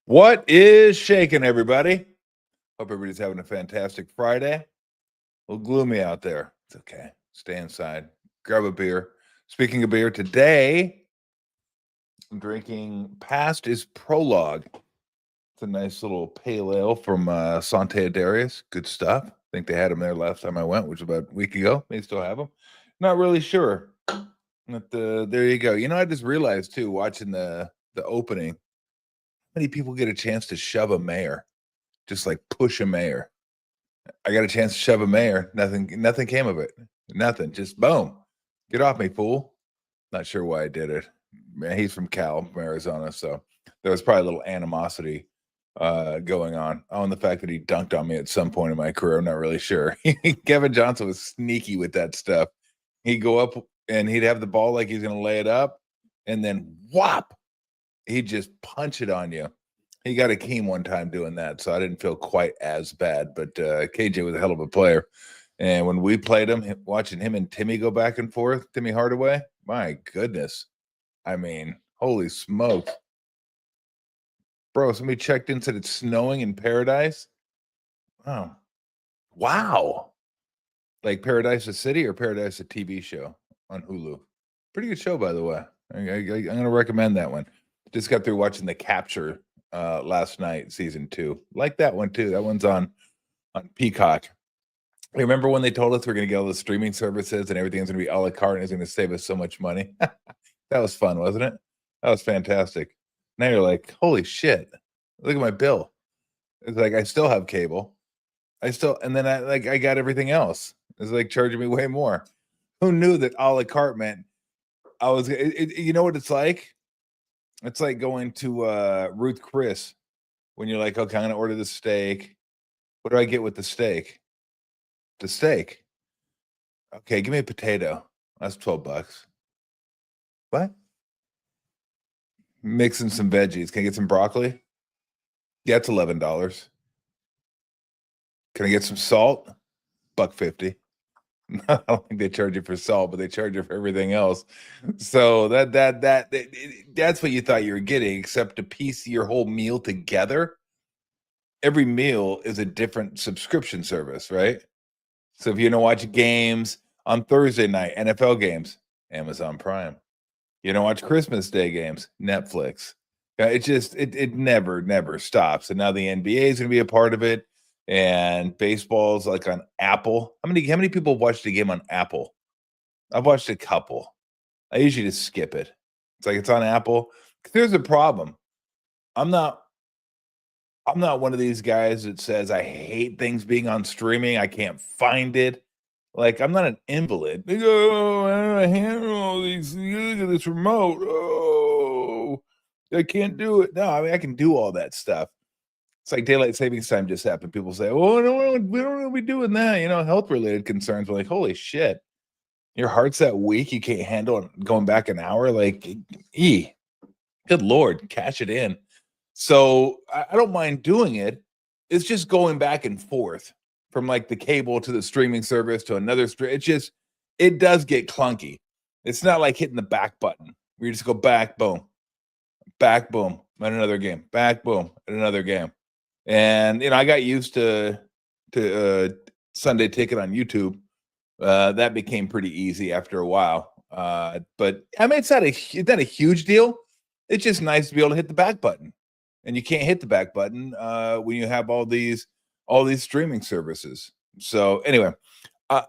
What is shaking, everybody? Hope everybody's having a fantastic Friday. A little gloomy out there. It's okay. Stay inside. Grab a beer. Speaking of beer, today I'm drinking Past is Prologue. It's a nice little pale ale from Sante Darius. Good stuff. I think they had them there last time I went, which was about a week ago. They still have them. Not really sure. But there you go. I just realized too, watching the opening, how many people get a chance to shove a mayor? Just like push a mayor. I got a chance to shove a mayor. Nothing came of it. Nothing. Just boom. Get off me, fool. Not sure why I did it. Man, he's from Arizona, so there was probably a little animosity going on. Oh, and the fact that he dunked on me at some point in my career, I'm not really sure. Kevin Johnson was sneaky with that stuff. He'd go up and he'd have the ball like he's going to lay it up, and then whop, he'd just punch it on you. He got a Keem one time doing that, so I didn't feel quite as bad. But KJ was a hell of a player. And when we played him, watching him and Timmy go back and forth, Timmy Hardaway, my goodness. I mean, holy smokes. Bro, somebody checked in, said it's snowing in Paradise. Oh, wow. Like Paradise the City or Paradise the TV show on Hulu? Pretty good show, by the way. I'm going to recommend that one. Just got through watching The Capture last night, season 2. Like that one too. That one's on Peacock. Remember when they told us we're going to get all the streaming services and everything's going to be a la carte and it's going to save us so much money? That was fun, wasn't it? That was fantastic. Now you're like, holy shit, look at my bill. It's like I still have cable. And then I got everything else. It's like charging me way more. Who knew that a la carte meant you know what it's like? It's like going to Ruth Chris when you're like, okay, I'm going to order the steak. What do I get with the steak? The steak. Okay, give me a potato. That's $12. What? Mixing some veggies. Can I get some broccoli? Yeah, it's $11. Can I get some salt? $1.50. I don't think they charge you for salt, but they charge you for everything else. So that's what you thought you were getting, except to piece your whole meal together. Every meal is a different subscription service, right? So if you don't watch games on Thursday night, NFL games, Amazon Prime. You don't watch Christmas Day games, Netflix. It never stops. And now the NBA is going to be a part of it. And baseball's like on Apple. How many people have watched a game on Apple? I've watched a couple. I usually just skip it. It's like it's on Apple. There's a problem. I'm not one of these guys that says I hate things being on streaming. I can't find it. Like, I'm not an invalid. They go, I don't handle all these. Look at this remote. Oh, I can't do it. No, I mean, I can do all that stuff. It's like daylight savings time just happened. People say, "Oh, we don't want to be doing that." Health related concerns. We're like, "Holy shit, your heart's that weak you can't handle going back an hour." Like, good Lord, cash it in. So I don't mind doing it. It's just going back and forth from like the cable to the streaming service to another stream. It does get clunky. It's not like hitting the back button where you just go back, boom, at another game, back, boom, at another game. And I got used to Sunday Ticket on YouTube. That became pretty easy after a while. But I mean, it's not a huge deal. It's just nice to be able to hit the back button, and you can't hit the back button when you have all these streaming services. So anyway, all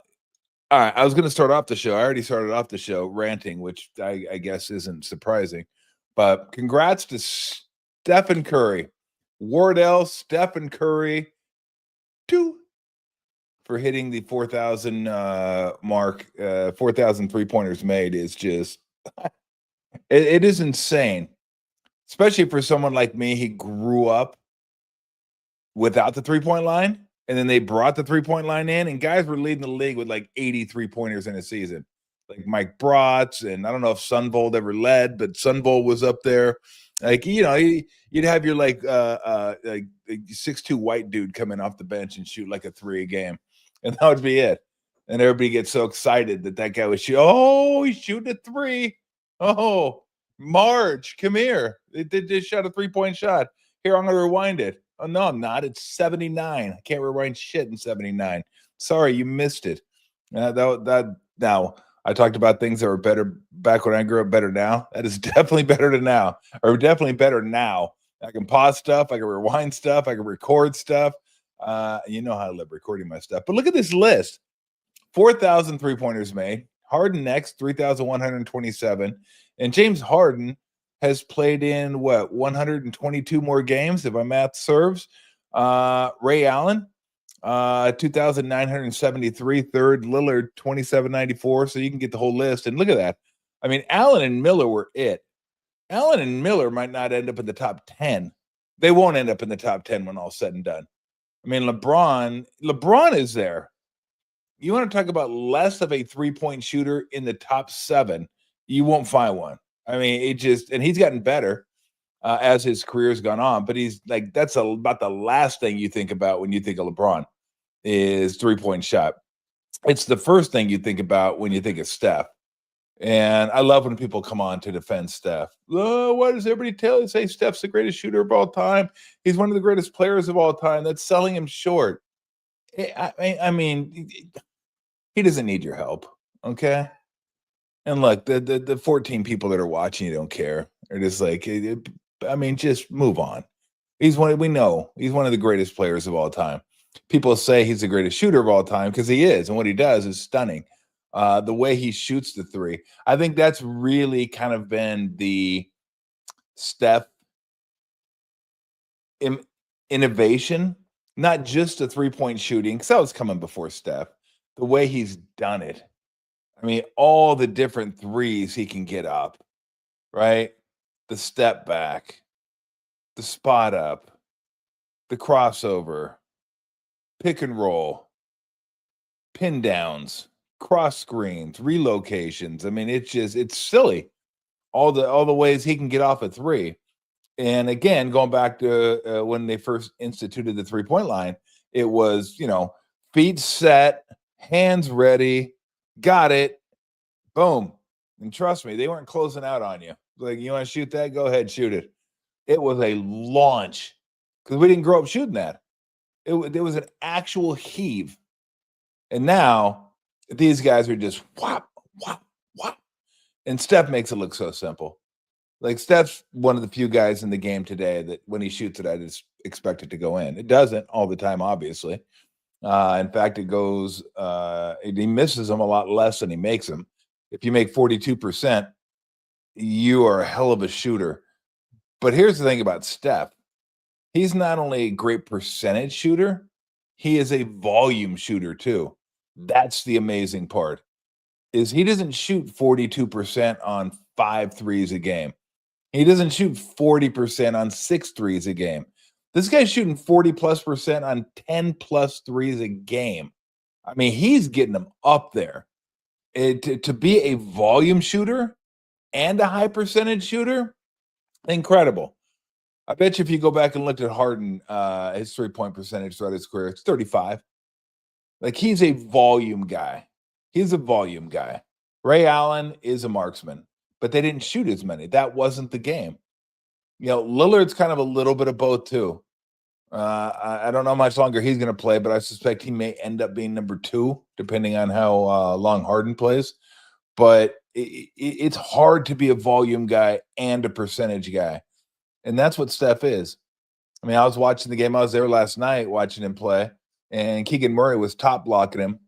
right. I was going to start off the show. I already started off the show ranting, which I guess isn't surprising. But congrats to Stephen Curry. Wardell, Stephen Curry, 2 for hitting the 4,000 mark. 4,000 3-pointers made is just it is insane, especially for someone like me. He grew up without the 3-point line, and then they brought the 3-point line in, and guys were leading the league with like 80 3-pointers in a season, like Mike Bratz, and I don't know if Sunvold ever led, but Sunvold was up there. Like, you'd have your like 6'2" white dude come in off the bench and shoot like a 3 a game, and that would be it. And everybody gets so excited that guy was he's shooting a 3. Oh, Marge, come here. They just shot a 3-point shot. Here, I'm going to rewind it. Oh, no, I'm not. It's 79. I can't rewind shit in 79. Sorry, you missed it. Now, I talked about things that were better back when I grew up, better now. That is definitely better to now, or definitely better now. I can pause stuff. I can rewind stuff. I can record stuff. You know how I love recording my stuff. But look at this list. 4,000 3-pointers made. Harden next, 3,127. And James Harden has played in, 122 more games, if my math serves. Ray Allen, 2,973. Third, Lillard, 2,794. So you can get the whole list. And look at that. I mean, Allen and Miller were it. Allen and Miller might not end up in the top 10. They won't end up in the top 10 when all's said and done. I mean, LeBron is there. You want to talk about less of a 3-point shooter in the top 7, you won't find one. I mean, and he's gotten better as his career's gone on, but he's like, that's about the last thing you think about when you think of LeBron is 3-point shot. It's the first thing you think about when you think of Steph. And I love when people come on to defend Steph. Oh, why does everybody say Steph's the greatest shooter of all time? He's one of the greatest players of all time. That's selling him short. I mean, he doesn't need your help, okay? And look, the 14 people that are watching you don't care. They're just like, just move on. We know he's one of the greatest players of all time. People say he's the greatest shooter of all time because he is, and what he does is stunning. The way he shoots the three, I think that's really kind of been the Steph innovation, not just the 3-point shooting, because that was coming before Steph. The way he's done it. I mean, all the different threes he can get up, right? The step back, the spot up, the crossover, pick and roll, pin downs, cross screens, relocations. I mean, it's silly. All the ways he can get off a three. And again, going back to when they first instituted the 3-point line, it was, feet set, hands ready, got it, boom. And trust me, they weren't closing out on you. Like, you want to shoot that? Go ahead, shoot it. It was a launch because we didn't grow up shooting that. It was an actual heave. And now these guys are just whop, whop, whop. And Steph makes it look so simple. Like, Steph's one of the few guys in the game today that when he shoots it, I just expect it to go in. It doesn't all the time, obviously. In fact, it goes, he misses them a lot less than he makes them. If you make 42%, you are a hell of a shooter. But here's the thing about Steph. He's not only a great percentage shooter, he is a volume shooter too. That's the amazing part, is he doesn't shoot 42% on 5 threes a game. He doesn't shoot 40% on 6 threes a game. This guy's shooting 40+% on 10+ threes a game. I mean, he's getting them up there. To be a volume shooter and a high percentage shooter, incredible. I bet you if you go back and looked at Harden, his 3-point percentage throughout his career, it's 35. Like, he's a volume guy. He's a volume guy. Ray Allen is a marksman, but they didn't shoot as many. That wasn't the game. Lillard's kind of a little bit of both too. I don't know how much longer he's going to play, but I suspect he may end up being number 2, depending on how long Harden plays. But it's hard to be a volume guy and a percentage guy. And that's what Steph is. I mean, I was watching the game. I was there last night watching him play, and Keegan Murray was top blocking him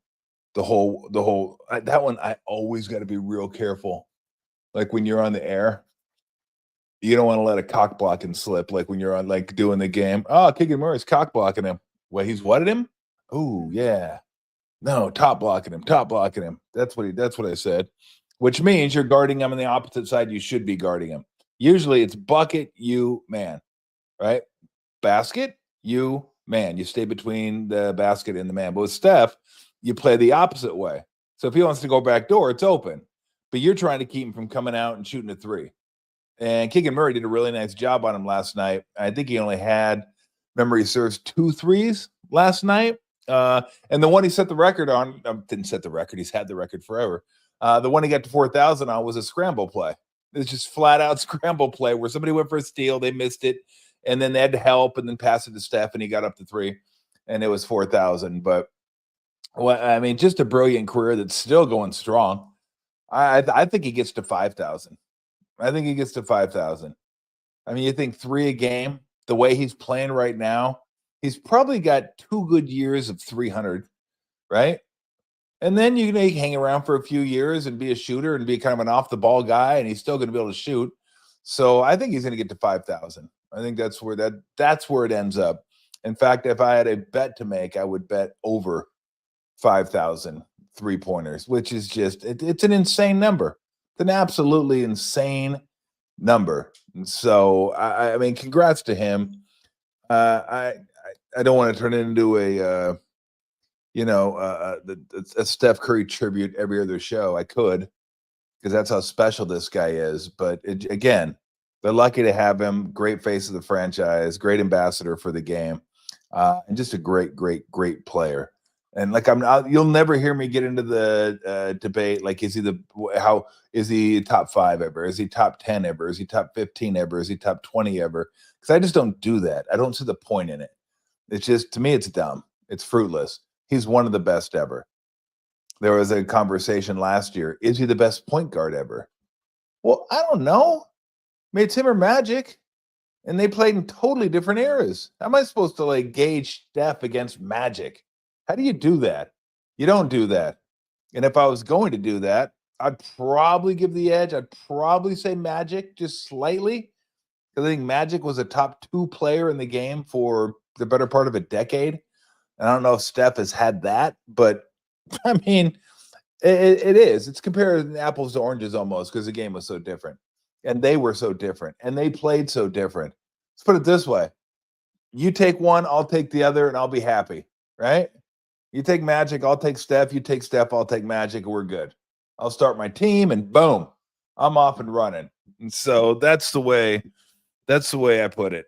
the whole that one. I always got to be real careful. Like, when you're on the air, you don't want to let a cock blocking slip. Like, when you're on, like, doing the game. Oh, Keegan Murray's cock blocking him. Well, he's what at him? Oh, yeah. No, top blocking him. That's what I said. Which means you're guarding him on the opposite side. You should be guarding him. Usually it's bucket, you, man, right? Basket, you, man. You stay between the basket and the man. But with Steph, you play the opposite way. So if he wants to go back door, it's open. But you're trying to keep him from coming out and shooting a 3. And Keegan Murray did a really nice job on him last night. I think he only had, memory serves, 2 threes last night. And the one he set the record on, didn't set the record. He's had the record forever. The one he got to 4,000 on was a scramble play. It's just flat out scramble play where somebody went for a steal. They missed it. and then they had to help and then pass it to Steph, and he got up to 3, and it was 4,000. But well, I mean, just a brilliant career that's still going strong. I think he gets to 5,000. I think he gets to 5,000. I mean, you think 3 a game, the way he's playing right now, he's probably got 2 good years of 300, right? And then you can hang around for a few years and be a shooter and be kind of an off the ball guy, and he's still going to be able to shoot. So I think he's going to get to 5,000. I think that's where it ends up. In fact, if I had a bet to make, I would bet over 5,000 3-pointers, which is just it's an insane number. It's an absolutely insane number. And so I mean, congrats to him. I don't want to turn it into a Steph Curry tribute every other show. I could, because that's how special this guy is. But again, they're lucky to have him. Great face of the franchise, great ambassador for the game, and just a great, great, great player. And like you'll never hear me get into the debate. Like, is he top 5 ever? Is he top 10 ever? Is he top 15 ever? Is he top 20 ever? Because I just don't do that. I don't see the point in it. It's just, to me, it's dumb. It's fruitless. He's one of the best ever. There was a conversation last year. Is he the best point guard ever? Well, I don't know. I mean, it's him or Magic, and they played in totally different eras. How am I supposed to gauge Steph against Magic? How do you do that? You don't do that. And if I was going to do that, I'd probably give the edge. I'd probably say Magic just slightly, because I think Magic was a top 2 player in the game for the better part of a decade. And I don't know if Steph has had that, but I mean, it is. It's comparing apples to oranges almost, because the game was so different. And they were so different. And they played so different. Let's put it this way. You take one, I'll take the other, and I'll be happy, right? You take Magic, I'll take Steph. You take Steph, I'll take Magic, and we're good. I'll start my team, and boom, I'm off and running. And so that's the way I put it.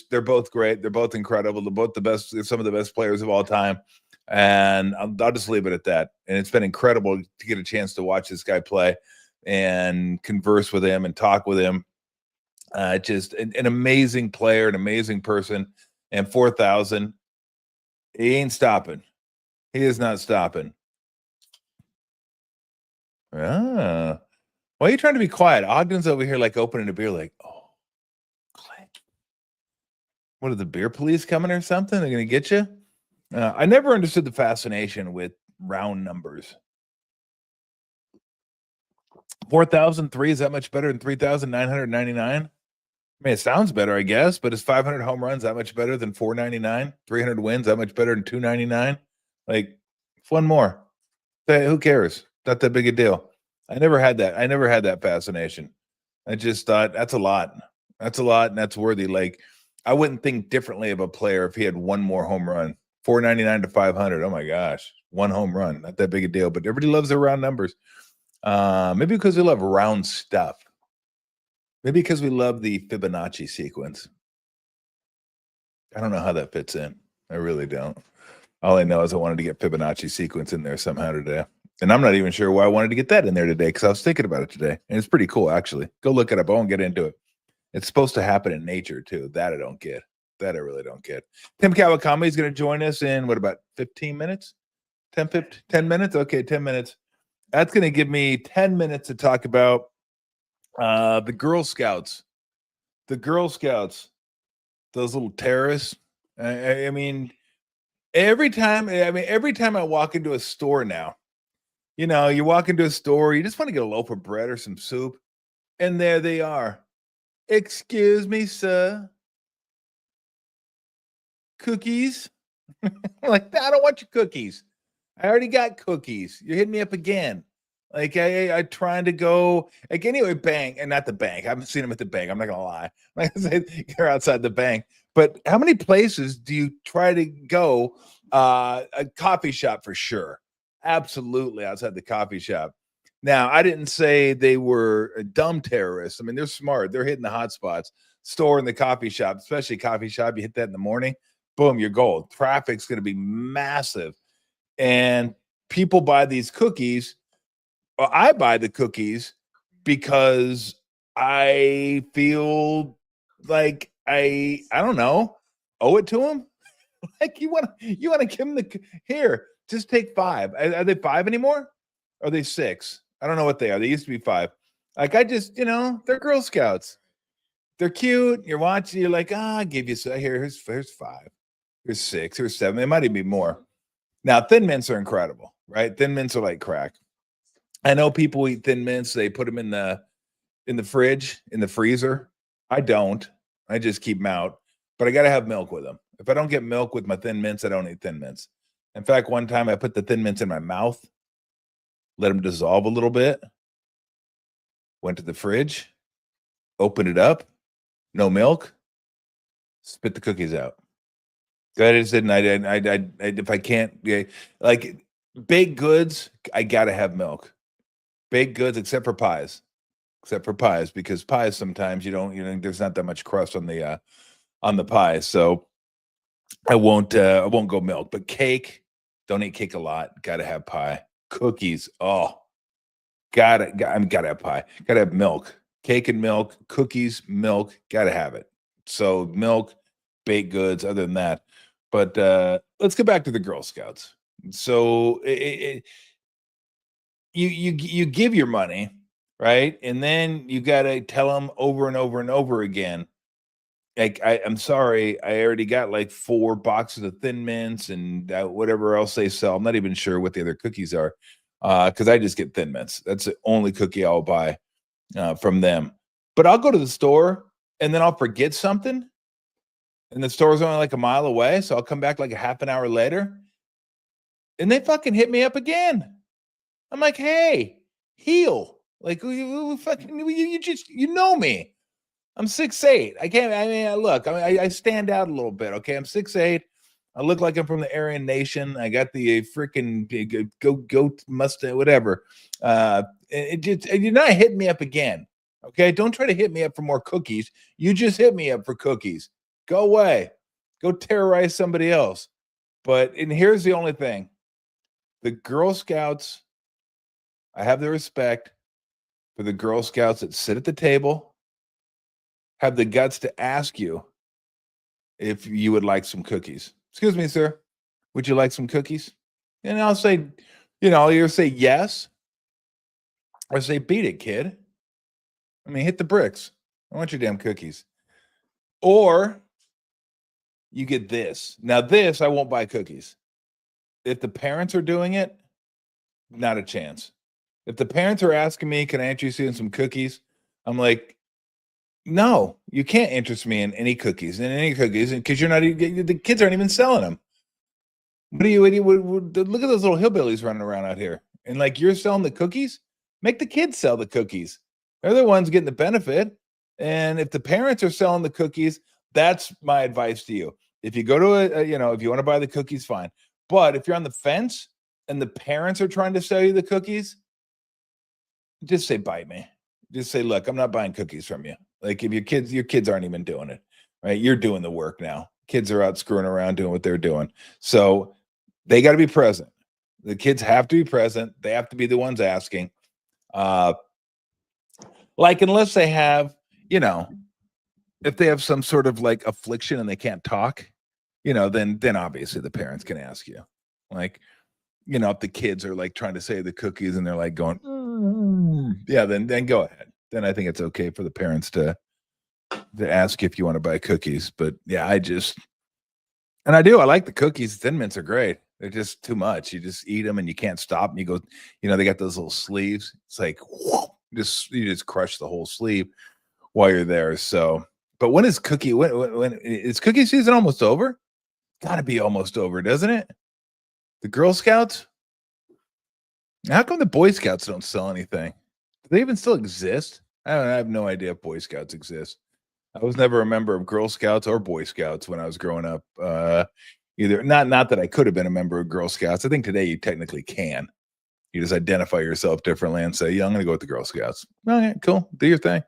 They're both great. They're both incredible. They're both the best, some of the best players of all time. And I'll just leave it at that. And it's been incredible to get a chance to watch this guy play and converse with him and talk with him. Just an amazing player, an amazing person. And 4,000, he ain't stopping. He is not stopping. Why are you trying to be quiet? Ogden's over here opening a beer oh, click. What are the beer police coming or something? They're going to get you? I never understood the fascination with round numbers. 4,003 is that much better than 3,999? I mean, it sounds better, I guess, but is 500 home runs that much better than 499? 300 wins that much better than 299? One more. Who cares? Not that big a deal. I never had that fascination. I just thought that's a lot. That's a lot, and that's worthy. I wouldn't think differently of a player if he had one more home run. 499 to 500. Oh my gosh, one home run, not that big a deal. But everybody loves their round numbers. Maybe because we love round stuff. Maybe because we love the Fibonacci sequence. I don't know how that fits in. I really don't. All I know is I wanted to get Fibonacci sequence in there somehow today. And I'm not even sure why I wanted to get that in there today, because I was thinking about it today. And it's pretty cool, actually. Go look it up. I won't get into it. It's supposed to happen in nature, too. That I don't get. That I really don't get. Tim Kawakami is going to join us in, what, about 15 minutes? 10 minutes? Okay, 10 minutes. That's going to give me 10 minutes to talk about the Girl Scouts. The Girl Scouts. Those little terrorists. I mean, every time I walk into a store now, you walk into a store, you just want to get a loaf of bread or some soup, and there they are. Excuse me, sir. Cookies? I don't want your cookies. I already got cookies. You're hitting me up again. I trying to go anyway, bank, and not the bank. I haven't seen them at the bank. I'm not gonna lie. I'm not gonna say you're outside the bank. But how many places do you try to go? A coffee shop for sure. Absolutely outside the coffee shop. Now, I didn't say they were dumb terrorists. I mean, they're smart. They're hitting the hot spots. Store in the coffee shop, especially coffee shop, you hit that in the morning, boom, you're gold. Traffic's going to be massive. And people buy these cookies. Well, I buy the cookies because I feel like I don't know. Owe it to him? Like you want to give him the here? Just take 5. Are they 5 anymore? Or are they 6? I don't know what they are. They used to be 5. Like I just, they're Girl Scouts. They're cute. You're watching. You're like, I give you here's 5. Here's 6. Here's 7. It might even be more. Now, Thin Mints are incredible, right? Thin Mints are like crack. I know people eat Thin Mints. They put them in the fridge, in the freezer. I don't. I just keep them out. But I got to have milk with them. If I don't get milk with my Thin Mints, I don't eat Thin Mints. In fact, one time I put the Thin Mints in my mouth, let them dissolve a little bit, went to the fridge, opened it up, no milk, spit the cookies out. I just didn't. I if I can't, like baked goods, I got to have milk. Baked goods, except for pies. Because pies sometimes you don't, there's not that much crust on the pie. So I won't go milk. But cake, don't eat cake a lot. Got to have pie. Cookies, gotta have pie. Gotta have milk. Cake and milk, cookies, milk, gotta have it. So milk, baked goods, other than that. But let's get back to the Girl Scouts. So you give your money, right? And then you got to tell them over and over and over again. Like, I'm sorry, I already got like 4 boxes of Thin Mints and whatever else they sell. I'm not even sure what the other cookies are because I just get Thin Mints. That's the only cookie I'll buy from them. But I'll go to the store and then I'll forget something. And the store's only like a mile away. So I'll come back like a half an hour later. And they fucking hit me up again. I'm like, hey, heel. Like, you know me. I'm 6'8". Look, I stand out a little bit. Okay. I'm 6'8". I look like I'm from the Aryan Nation. I got the freaking goat Mustang, whatever. You're not hitting me up again. Okay. Don't try to hit me up for more cookies. You just hit me up for cookies. Go away. Go terrorize somebody else. And here's the only thing. The Girl Scouts, I have the respect for the Girl Scouts that sit at the table, have the guts to ask you if you would like some cookies. Excuse me, sir. Would you like some cookies? And I'll say, I'll either say yes or say, beat it, kid. I mean, hit the bricks. I want your damn cookies. Or you get this. Now, this, I won't buy cookies. If the parents are doing it, not a chance. If the parents are asking me, can I interest you in some cookies? I'm like, no, you can't interest me in any cookies, because you're not, the kids aren't even selling them. Look at those little hillbillies running around out here. And like, you're selling the cookies? Make the kids sell the cookies. They're the ones getting the benefit. And if the parents are selling the cookies, that's my advice to you. If you go to if you want to buy the cookies, fine. But if you're on the fence and the parents are trying to sell you the cookies, just say, bite me. Just say, look, I'm not buying cookies from you. Like, if your kids aren't even doing it, right? You're doing the work now. Kids are out screwing around doing what they're doing. So they got to be present. The kids have to be present. They have to be the ones asking. Like, unless they have, if they have some sort of like affliction and they can't talk, then obviously the parents can ask you. Like, if the kids are like trying to say the cookies and they're like going, yeah, then go ahead. Then I think it's okay for the parents to ask if you want to buy cookies. But yeah, I like the cookies. Thin Mints are great. They're just too much. You just eat them and you can't stop. And you go, they got those little sleeves. It's like, whoa, you just crush the whole sleeve while you're there. So, but when is when is cookie season almost over? Got to be almost over, doesn't it? The Girl Scouts? How come the Boy Scouts don't sell anything? Do they even still exist? I have no idea if Boy Scouts exist. I was never a member of Girl Scouts or Boy Scouts when I was growing up. Either not that I could have been a member of Girl Scouts. I think today you technically can. You just identify yourself differently and say, yeah, I'm going to go with the Girl Scouts. Okay, cool. Do your thing.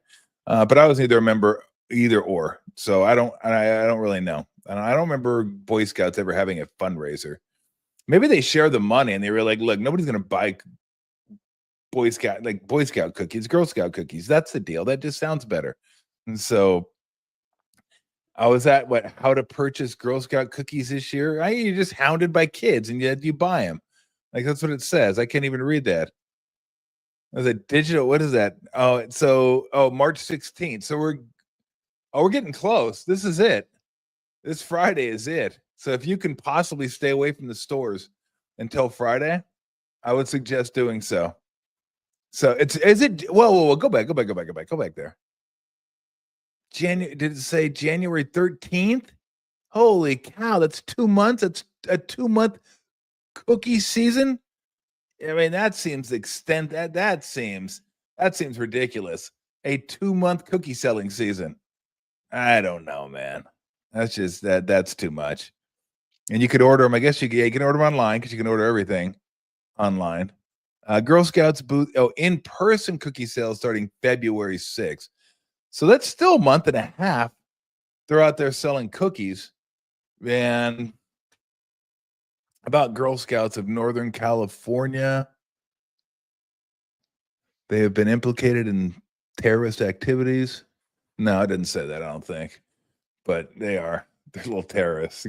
But I was neither a member either or. So I don't really know. I don't remember Boy Scouts ever having a fundraiser. Maybe they share the money and they were like, look, nobody's going to buy Boy Scout cookies, Girl Scout cookies. That's the deal. That just sounds better. And so I was at how to purchase Girl Scout cookies this year. You're just hounded by kids and yet you buy them. Like that's what it says. I can't even read that. Is it digital? What is that? March 16th. So we're getting close. This is it. This Friday is it. So if you can possibly stay away from the stores until Friday, I would suggest doing so. So is it whoa, go back there. Did it say January 13th? Holy cow, that's 2 months. It's a 2-month cookie season. I mean, that seems that seems ridiculous. A 2-month cookie selling season. I don't know, man. That's just that's too much. And you could order them. I guess you can order them online because you can order everything online. Girl Scouts booth in-person cookie sales starting February 6th. So that's still a month and a half. They're out there selling cookies. And about Girl Scouts of Northern California, they have been implicated in terrorist activities. No, I didn't say that, I don't think. But they are. They're little terrorists.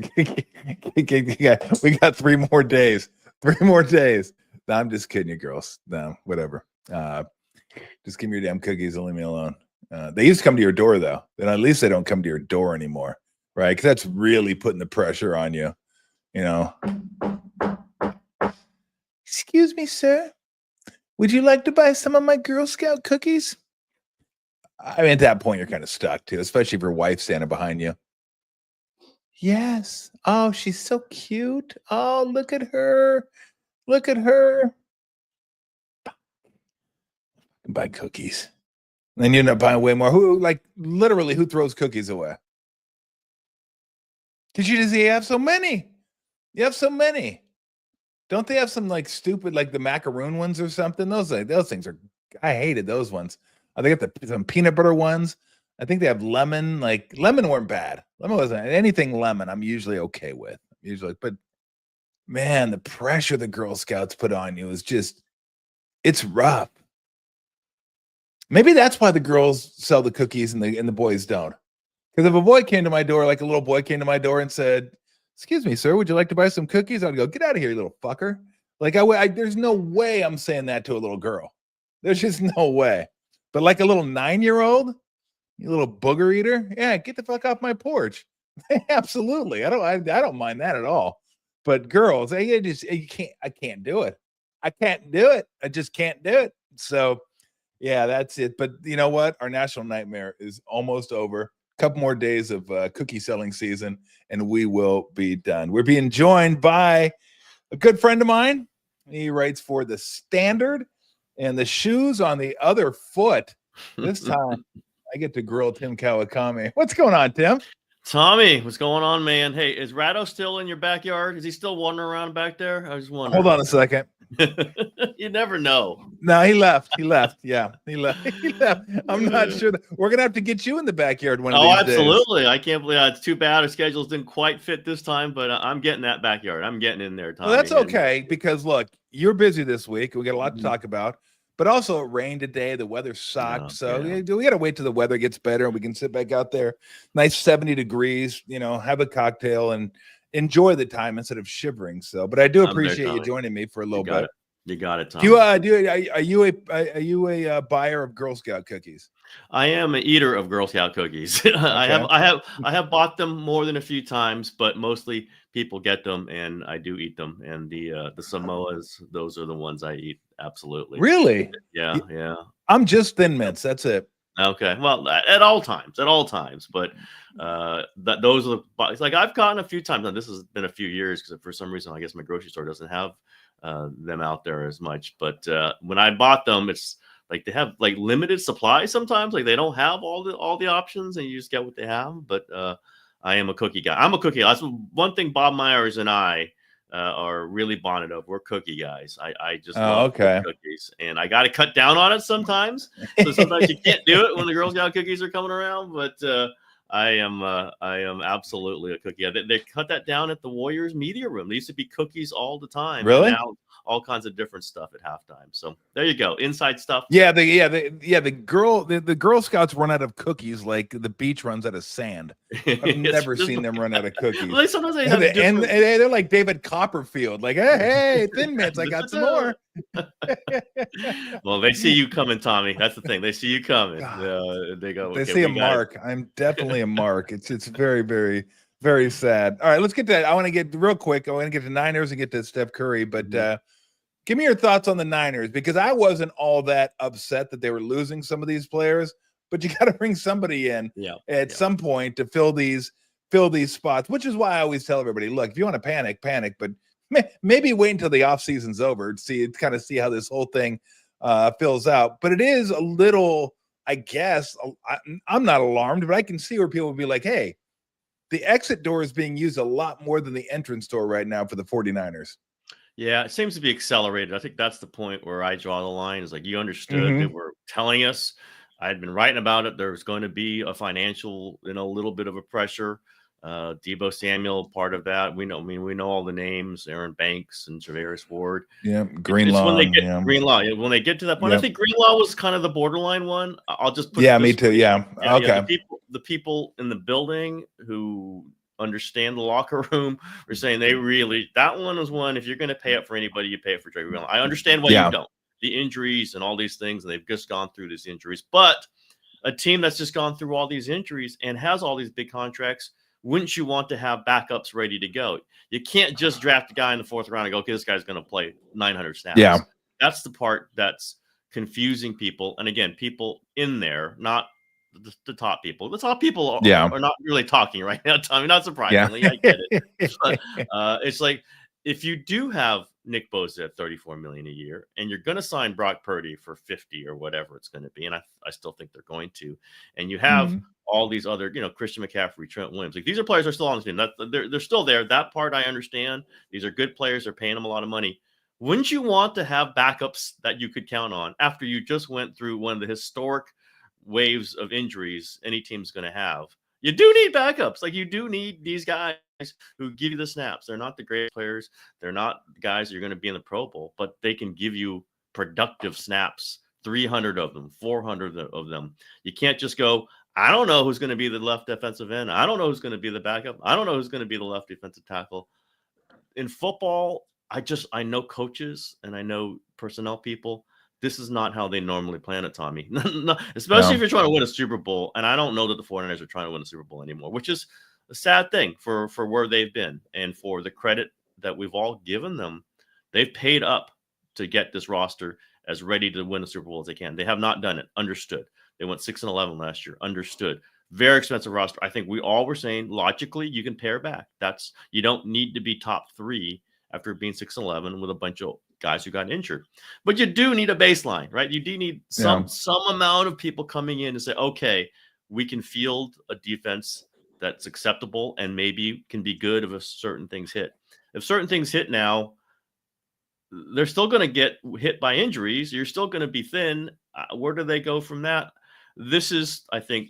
We got 3 more days. 3 more days. No, I'm just kidding you, girls. No, whatever. Just give me your damn cookies and leave me alone. They used to come to your door, though. Then at least they don't come to your door anymore, right? Because that's really putting the pressure on you, you know. Excuse me, sir. Would you like to buy some of my Girl Scout cookies? I mean, at that point, you're kind of stuck, too, especially if your wife's standing behind you. Yes. Oh, she's so cute. Oh, look at her. Look at her. Buy cookies. And then you end up buying way more. Who throws cookies away? Because you have so many. You have so many. Don't they have some like stupid, like the macaroon ones or something? Those things are, I hated those ones. They got some peanut butter ones. I think they have lemon. Like lemon weren't bad. Lemon wasn't anything lemon. I'm usually okay with. But man, the pressure the Girl Scouts put on you is just, it's rough. Maybe that's why the girls sell the cookies and the boys don't. Because if a boy came to my door, like a little boy came to my door and said, "Excuse me, sir, would you like to buy some cookies?" I'd go, "Get out of here, you little fucker." Like there's no way I'm saying that to a little girl. There's just no way. But like a little 9-year-old, you little booger eater, yeah, get the fuck off my porch. Absolutely, I don't mind that at all. But girls, I can't do it. I can't do it. I just can't do it. So. Yeah, that's it. But you know what? Our national nightmare is almost over. A couple more days of cookie selling season, and we will be done. We're being joined by a good friend of mine. He writes for The Standard, and the shoes on the other foot. This time, I get to grill Tim Kawakami. What's going on, Tim? Tommy, what's going on, man? Hey, is Rado still in your backyard? Is he still wandering around back there? I was wondering. Hold on a second. You never know. No, he left. Yeah, he left. I'm not sure. We're going to have to get you in the backyard one of these absolutely. days. I can't believe it's too bad. Our schedules didn't quite fit this time, but I'm getting that backyard. I'm getting in there, Tommy. Well, that's okay because, look, you're busy this week. We got a lot to talk about. But also it rained today. The weather sucked. We got to wait till the weather gets better and we can sit back out there. Nice 70 degrees, have a cocktail and enjoy the time instead of shivering. So, but I do appreciate you joining me for a little bit. You got it, Tom. Are you a buyer of Girl Scout cookies? I am an eater of Girl Scout cookies. Okay. I have bought them more than a few times, but mostly people get them and I do eat them. And the Samoas, those are the ones I eat. Absolutely. Really? Yeah. I'm just Thin Mints. That's it. Okay. Well, at all times. But those are the, like I've gotten a few times. Now this has been a few years because for some reason I guess my grocery store doesn't have them out there as much. But when I bought them, it's like they have like limited supply sometimes. Like they don't have all the options, and you just get what they have. But I am a cookie guy. I'm a cookie guy. That's one thing Bob Myers and I are really bonded over. We're cookie guys. I just love cookies, and I got to cut down on it sometimes. So sometimes you can't do it when the Girl Scout cookies are coming around. But I am absolutely a cookie. They cut that down at the Warriors media room. There used to be cookies all the time. Really? Now, all kinds of different stuff at halftime. So there you go, inside stuff. The Girl Scouts run out of cookies like the beach runs out of sand. I've never seen them run out of cookies. Well, sometimes they have and they're like David Copperfield, like, hey, Thin Mints, I got some more. Well, they see you coming, Tommy. That's the thing. They see you coming. They go. They see a mark. I'm definitely a mark. It's very, very, very sad. All right, let's get to that. I want to get real quick. I want to get to Niners and get to Steph Curry, but give me your thoughts on the Niners, because I wasn't all that upset that they were losing some of these players, but you got to bring somebody in at some point to fill these spots, which is why I always tell everybody, look, if you want to panic, but maybe wait until the offseason's over to kind of see how this whole thing fills out. But it is a little, I guess, I'm not alarmed, but I can see where people would be like, hey, the exit door is being used a lot more than the entrance door right now for the 49ers. Yeah, it seems to be accelerated. I think that's the point where I draw the line. Is like, you understood, they were telling us, I had been writing about it, there was going to be a financial, a little bit of a pressure. Deebo Samuel, part of that. We know all the names, Aaron Banks and Travaris Ward. Yeah, Greenlaw. Greenlaw. When they get to that point, I think Greenlaw was kind of the borderline one. I'll just put me too. Yeah. Okay. The people in the building who understand the locker room are saying that one was one. If you're going to pay up for anybody, you pay it for Drake Greenlaw. I understand why you don't. The injuries and all these things, and they've just gone through these injuries. But a team that's just gone through all these injuries and has all these big contracts, wouldn't you want to have backups ready to go? You can't just draft a guy in the 4th round and go, okay, this guy's going to play 900 snaps. Yeah. That's the part that's confusing people. And again, people in there, not the top people. The top people are not really talking right now, Tommy, not surprisingly. I get it. But, it's like, if you do have Nick Bosa at $34 million a year, and you're going to sign Brock Purdy for 50 or whatever it's going to be, and I still think they're going to, and you have all these other, Christian McCaffrey, Trent Williams, like these are players that are still on the team. They're still there. That part I understand. These are good players. They're paying them a lot of money. Wouldn't you want to have backups that you could count on after you just went through one of the historic waves of injuries any team's going to have? You do need backups. Like, you do need these guys who give you the snaps. They're not the great players. They're not the guys you're going to be in the Pro Bowl, but they can give you productive snaps, 300 of them, 400 of them. You can't just go, I don't know who's going to be the left defensive end. I don't know who's going to be the backup. I don't know who's going to be the left defensive tackle. In football, I know coaches and I know personnel people. This is not how they normally plan it, Tommy. Especially if you're trying to win a Super Bowl. And I don't know that the 49ers are trying to win a Super Bowl anymore, which is a sad thing for where they've been and for the credit that we've all given them. They've paid up to get this roster as ready to win a Super Bowl as they can. They have not done it. Understood. They went 6-11 last year. Understood. Very expensive roster. I think we all were saying logically you can pare back. You don't need to be top 3 after being 6-11 with a bunch of guys who got injured. But you do need a baseline, right? You do need some amount of people coming in to say, okay, we can field a defense that's acceptable and maybe can be good if certain things hit. If certain things hit now, they're still going to get hit by injuries. You're still going to be thin. Where do they go from that? This is, I think,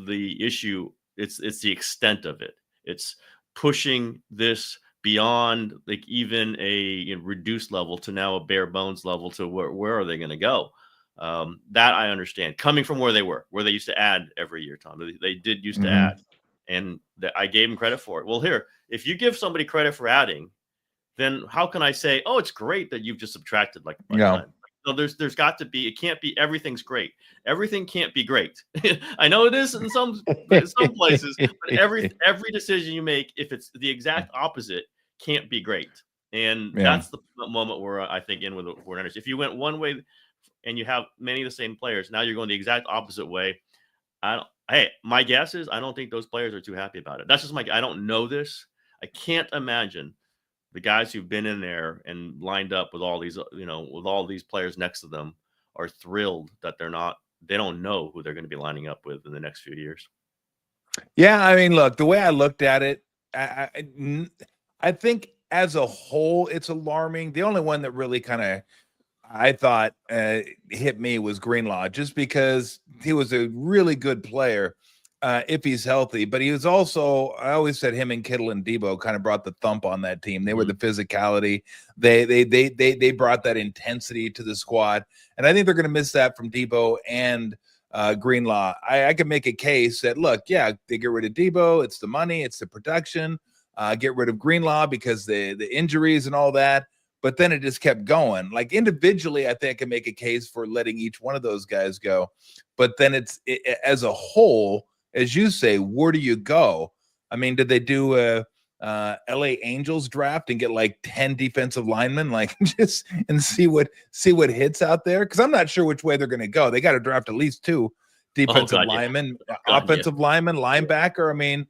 the issue. It's the extent of it. It's pushing this beyond like even a reduced level to now a bare bones level to where are they going to go? That I understand. Coming from where they used to add every year, Tom. They did used to add, and I gave them credit for it. Well, here, if you give somebody credit for adding, then how can I say, oh, it's great that you've just subtracted like time? So there's got to be, it can't be everything's great. Everything can't be great. I know it is in some places, but every decision you make, if it's the exact opposite, can't be great. And that's the moment where I think in with the 49ers. If you went one way and you have many of the same players, now you're going the exact opposite way. My guess is I don't think those players are too happy about it. That's just I don't know this. I can't imagine the guys who've been in there and lined up with all these, with all these players next to them are thrilled that they don't know who they're going to be lining up with in the next few years. Yeah. I mean, look, the way I looked at it, I think as a whole, it's alarming. The only one that really kind of, I thought hit me was Greenlaw, just because he was a really good player. if he's healthy. But he was also, I always said him and Kittle and Debo kind of brought the thump on that team. They were the physicality. They brought that intensity to the squad, and I think they're going to miss that from Debo and Greenlaw. I can make a case that, look, yeah, they get rid of Debo. It's the money, it's the production. Get rid of Greenlaw because the injuries and all that. But then it just kept going. Like individually, I think I can make a case for letting each one of those guys go. But then as a whole, as you say, where do you go? I mean, did they do a LA Angels draft and get like 10 defensive linemen, like just and see what hits out there? Because I'm not sure which way they're going to go. They got to draft at least 2 defensive linemen, offensive linemen, linebacker. I mean,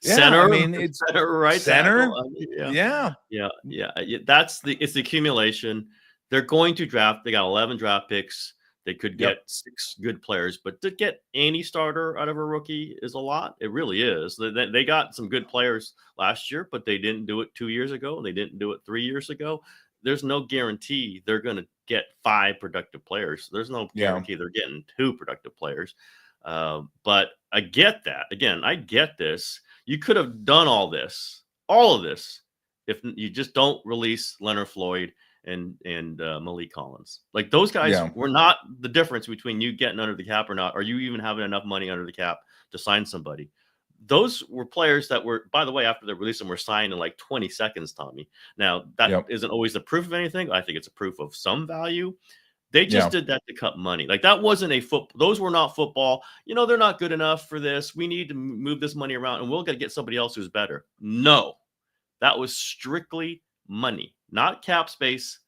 center. I mean, it's center, right? Center. I mean, Yeah. It's the accumulation. They're going to draft. They got 11 draft picks. They could get 6 good players, but to get any starter out of a rookie is a lot. It really is. They got some good players last year, but they didn't do it 2 years ago. They didn't do it 3 years ago. There's no guarantee they're going to get 5 productive players. There's no guarantee they're getting 2 productive players. But I get that. Again, I get this. You could have done all of this, if you just don't release Leonard Floyd and Malik Collins. Like those guys were not the difference between you getting under the cap or not, or you even having enough money under the cap to sign somebody. Those were players that were, by the way, after they released them, were signed in like 20 seconds, Tommy. Now, that isn't always the proof of anything. I think it's a proof of some value. They just did that to cut money. Like that wasn't those were not football. They're not good enough for this. We need to move this money around and we'll get somebody else who's better. No, that was strictly money, not cap space,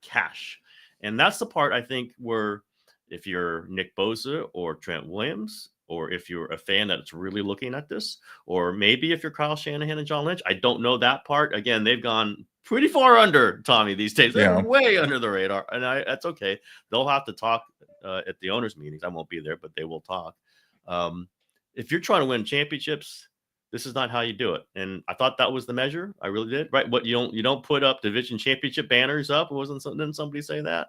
cash. And that's the part I think where if you're Nick Bosa or Trent Williams, or if you're a fan that's really looking at this, or maybe if you're Kyle Shanahan and John Lynch, I don't know that part. Again, they've gone pretty far under, Tommy, these days. They're way under the radar, and that's okay. They'll have to talk at the owners' meetings. I won't be there, but they will talk. If you're trying to win championships, this is not how you do it. And I thought that was the measure. I really did. Right? But you don't put up division championship banners up. Didn't somebody say that?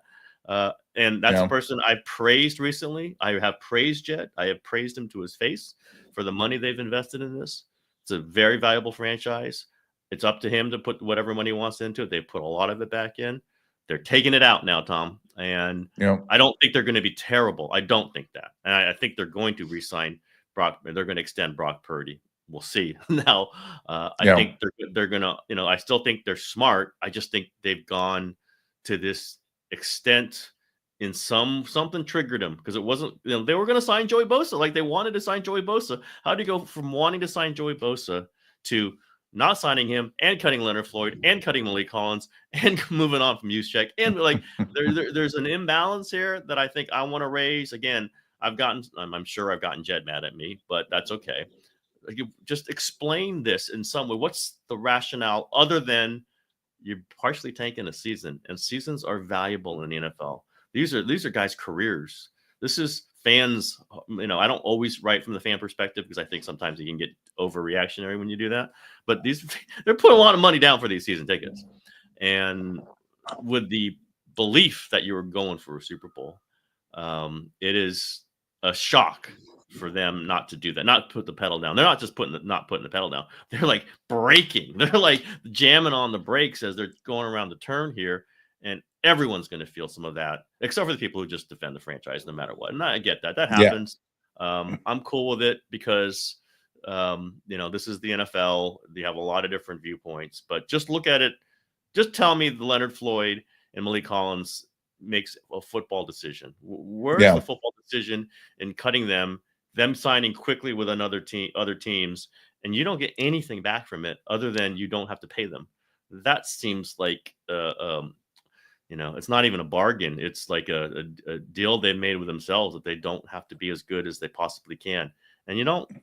And that's a person I praised recently. I have praised Jed. I have praised him to his face for the money they've invested in this. It's a very valuable franchise. It's up to him to put whatever money he wants into it. They put a lot of it back in. They're taking it out now, Tom. And I don't think they're going to be terrible. I don't think that. And I think they're going to re-sign Brock. They're going to extend Brock Purdy. We'll see. Now, I think they're going to, I still think they're smart. I just think they've gone to this extent in something triggered them, because it wasn't, they were going to sign Joey Bosa. Like they wanted to sign Joey Bosa. How do you go from wanting to sign Joey Bosa to not signing him and cutting Leonard Floyd and cutting Malik Collins and moving on from Juszczyk? And like there's an imbalance here that I think I want to raise. Again, I'm sure I've gotten Jed mad at me, but that's okay. You just explain this in some way. What's the rationale other than you're partially tanking a season, and seasons are valuable in the NFL. These are guys' careers. This is fans. I don't always write from the fan perspective because I think sometimes you can get overreactionary when you do that. But they're putting a lot of money down for these season tickets, and with the belief that you were going for a Super Bowl, it is a shock for them not to do that, not put the pedal down. They're not just not putting the pedal down. They're like braking. They're like jamming on the brakes as they're going around the turn here. And everyone's going to feel some of that, except for the people who just defend the franchise no matter what. And I get that. That happens. I'm cool with it because, this is the NFL. You have a lot of different viewpoints, but just look at it. Just tell me the Leonard Floyd and Malik Collins makes a football decision. Where's the football decision in cutting them signing quickly with other teams, and you don't get anything back from it other than you don't have to pay them? That seems like it's not even a bargain. It's like a deal they made with themselves that they don't have to be as good as they possibly can. And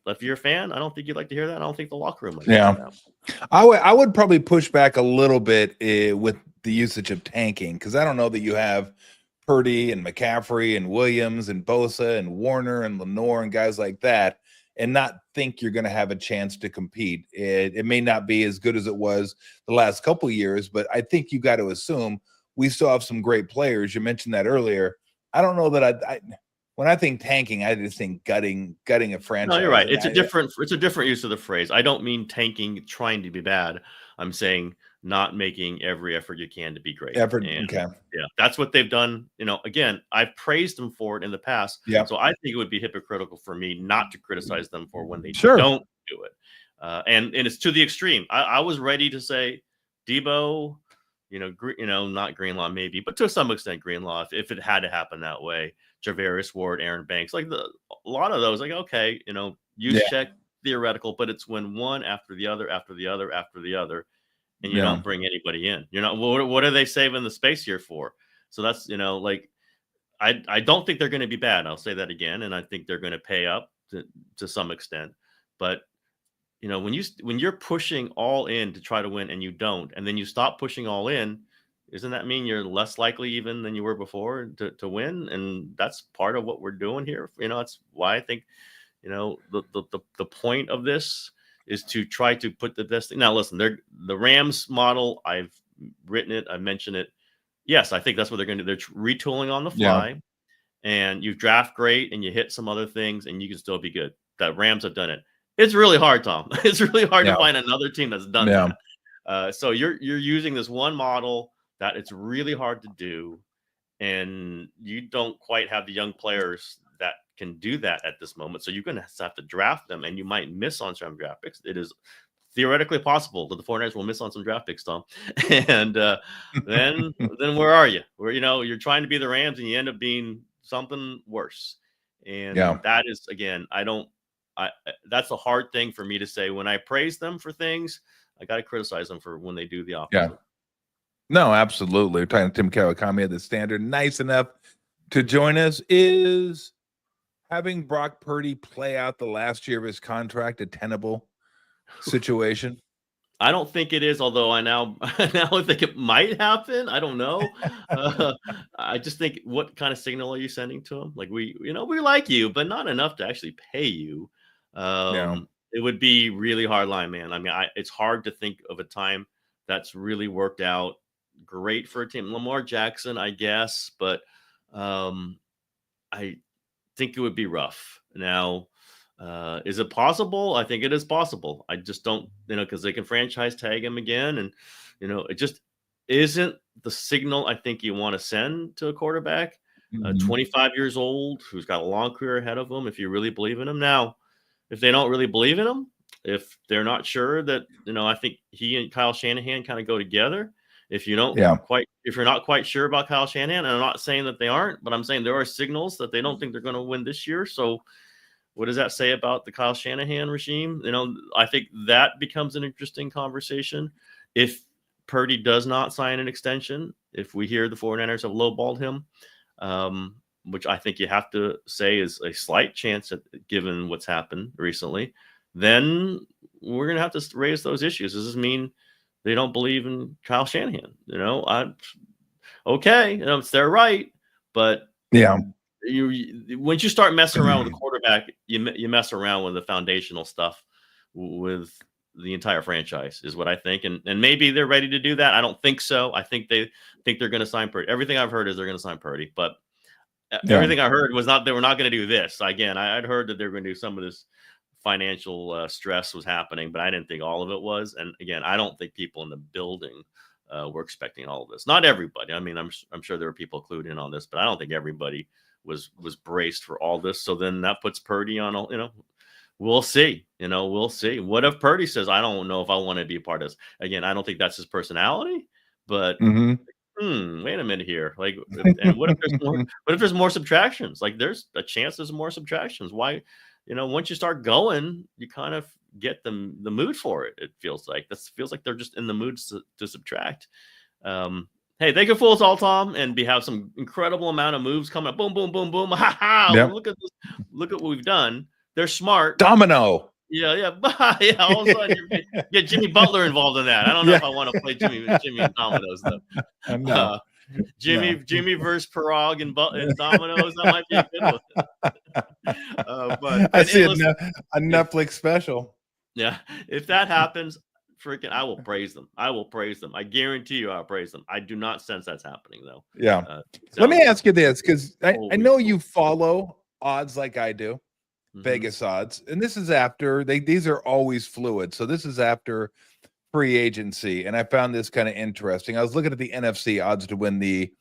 if you're a fan, I don't think you'd like to hear that. I don't think the locker room would. I would probably push back a little bit with the usage of tanking, because I don't know that you have Purdy and McCaffrey and Williams and Bosa and Warner and Lenore and guys like that and not think you're going to have a chance to compete. It may not be as good as it was the last couple of years, but I think you got to assume we still have some great players. You mentioned that earlier. I don't know that when I think tanking, I just think gutting a franchise. No, you're right. And It's a different use of the phrase. I don't mean tanking, trying to be bad. I'm saying not making every effort you can to be great. effort. And Okay. yeah, that's what they've done. Again, I've praised them for it in the past. Yeah. So I think it would be hypocritical for me not to criticize them for when they Sure. don't do it. And it's to the extreme. I was ready to say Debo, not Greenlaw maybe, but to some extent Greenlaw if it had to happen that way. Javarius Ward, Aaron Banks, like a lot of those, like, okay, use check theoretical, but it's when one after the other, after the other, after the other, and you don't bring anybody in. You're not, what are they saving the space here for? So that's, like, I don't think they're going to be bad. I'll say that again. And I think they're going to pay up to some extent, but when you're pushing all in to try to win and you don't, and then you stop pushing all in, doesn't that mean you're less likely even than you were before to win? And that's part of what we're doing here. That's why I think, the point of this is to try to put the best thing. Now, listen, the Rams model, I've written it, I mentioned it. Yes, I think that's what they're going to do. They're retooling on the fly, and you draft great and you hit some other things and you can still be good. That Rams have done it. It's really hard, Tom. It's really hard to find another team that's done that. So you're using this one model that it's really hard to do, and you don't quite have the young players that can do that at this moment. So you're going to have to draft them, and you might miss on some draft picks. It is theoretically possible that the 49ers will miss on some draft picks, Tom. And then where are you? Where you're trying to be the Rams, and you end up being something worse. And that is, again, that's a hard thing for me to say. When I praise them for things, I got to criticize them for when they do the opposite. Yeah. No, absolutely. We're talking to Tim Kawakami at the Standard. Nice enough to join us. Is having Brock Purdy play out the last year of his contract a tenable situation? I don't think it is, although I now think it might happen. I don't know. I just think, what kind of signal are you sending to him? Like, we like you, but not enough to actually pay you. It would be really hard line, man. I mean, it's hard to think of a time that's really worked out great for a team. Lamar Jackson, I guess, but I think it would be rough. Now, is it possible? I think it is possible. I just don't, because they can franchise tag him again, and it just isn't the signal I think you want to send to a quarterback. 25 years old, who's got a long career ahead of him, if you really believe in him. Now, if they don't really believe in him, if they're not sure that, I think he and Kyle Shanahan kind of go together. If you don't if you're not quite sure about Kyle Shanahan, and I'm not saying that they aren't, but I'm saying there are signals that they don't think they're going to win this year. So what does that say about the Kyle Shanahan regime? I think that becomes an interesting conversation. If Purdy does not sign an extension, if we hear the 49ers have lowballed him, which I think you have to say is a slight chance given what's happened recently, then we're going to have to raise those issues. Does this mean they don't believe in Kyle Shanahan? Okay, it's their right, but once you start messing around with the quarterback, you mess around with the foundational stuff with the entire franchise, is what I think. And maybe they're ready to do that. I don't think so. I think they're going to sign Purdy. Everything I've heard is they're going to sign Purdy, but everything I heard was they were not going to do this. Again, I'd heard that they were going to do some of this financial stress was happening, but I didn't think all of it was. And again, I don't think people in the building were expecting all of this. Not everybody. I mean, I'm sure there were people clued in on this, but I don't think everybody was braced for all this. So then that puts Purdy on, we'll see. We'll see. What if Purdy says, I don't know if I want to be a part of this? Again, I don't think that's his personality, but wait a minute here. Like, and what if there's more? What if there's more subtractions? Like, there's a chance there's more subtractions. Why? Once you start going, you kind of get the mood for it. It feels like they're just in the mood to subtract. Hey, they can fool us all, Tom, and have some incredible amount of moves coming up. Boom, boom, boom, boom. Ha ha! Yep. Look at this. Look at what we've done. They're smart. Domino. Yeah. All of a sudden, you get Jimmy Butler involved in that. I don't know if I want to play Jimmy and Dominoes though. Jimmy versus Parag and Dominoes. That might be a good one. But I see a Netflix special. Yeah, if that happens, I will praise them. I guarantee you I'll praise them. I do not sense that's happening though. Yeah. Let me ask you this, because I know you follow odds like I do, Mhm. Vegas odds, and this is after these are always fluid. So this is after free agency, and I found this kind of interesting. I was looking at the NFC odds to win the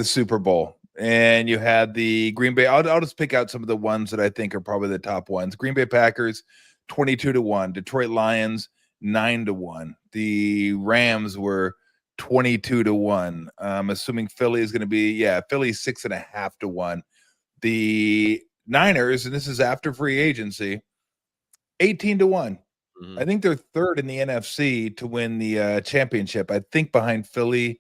Super Bowl, and you had the Green Bay. I'll just pick out some of the ones that I think are probably the top ones. Green Bay Packers 22-1, Detroit Lions 9-1. The Rams were 22-1. I'm assuming Philly is going to be Philly 6.5-1. The Niners, and this is after free agency, 18-1. I think they're third in the NFC to win the championship. I think behind Philly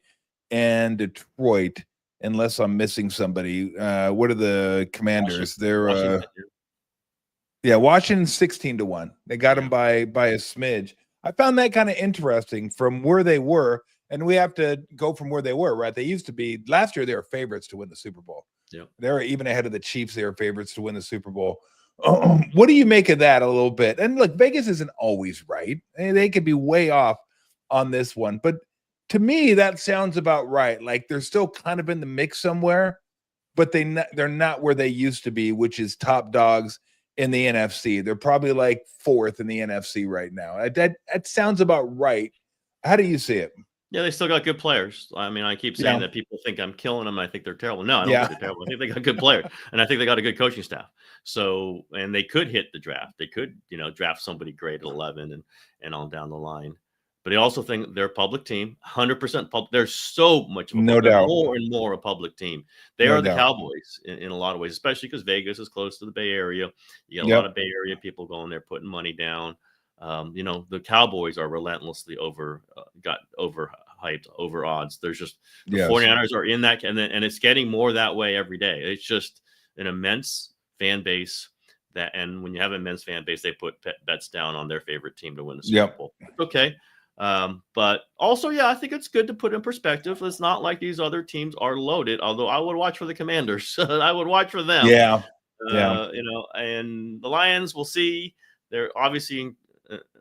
and Detroit, unless I'm missing somebody. What are the Commanders? Washington, They're Washington 16-1. They got them by a smidge. I found that kind of interesting from where they were, and we have to go from where they were, right? They used to be last year. They were favorites to win the Super Bowl. Yeah, they were even ahead of the Chiefs. They were favorites to win the Super Bowl. What do you make of that a little bit? And look, Vegas isn't always right. They could be way off on this one, but to me, that sounds about right. Like they're still kind of in the mix somewhere, but they're not where they used to be, which is top dogs in the NFC. They're probably like fourth in the NFC right now. That sounds about right. How do you see it? Yeah, they still got good players. I mean, I keep saying that people think I'm killing them. I think they're terrible. No, I don't think they're terrible. I think they got good players, and I think they got a good coaching staff. So, and they could hit the draft. They could, draft somebody great at 11 and on down the line. But I also think they're a public team, 100% public. They're so much of a no doubt more and more a public team. They are the Cowboys in a lot of ways, especially because Vegas is close to the Bay Area. You got a lot of Bay Area people going there putting money down. The Cowboys are relentlessly overhyped, over odds. There's just the 49ers are in that, and it's getting more that way every day. It's just an immense fan base and when you have an immense fan base, they put bets down on their favorite team to win the Super Bowl. It's okay. But also, I think it's good to put in perspective. It's not like these other teams are loaded, although I would watch for the Commanders. I would watch for them. And the Lions, we'll see. They're obviously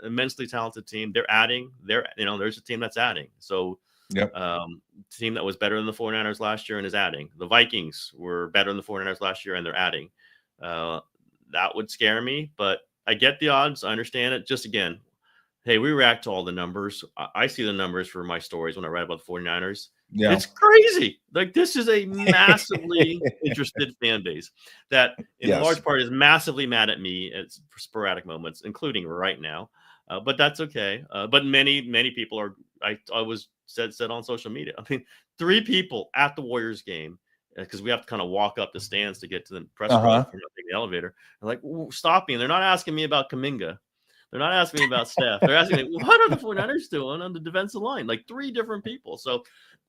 immensely talented team. They're adding. There's a team that's adding. So, team that was better than the 49ers last year and is adding. The Vikings were better than the 49ers last year and they're adding. That would scare me, but I get the odds. I understand it. Just again, hey, we react to all the numbers. I see the numbers for my stories when I write about the 49ers. Yeah. It's crazy. Like, this is a massively interested fan base that in large part is massively mad at me at sporadic moments, including right now. But that's okay. But many people are, I was said on social media. I mean, 3 people at the Warriors game, because we have to kind of walk up the stands to get to the press box from the elevator. They're like, stop me. And they're not asking me about Kuminga. They're not asking me about Steph. They're asking me, what are the 49ers doing on the defensive line? Like 3 different people. So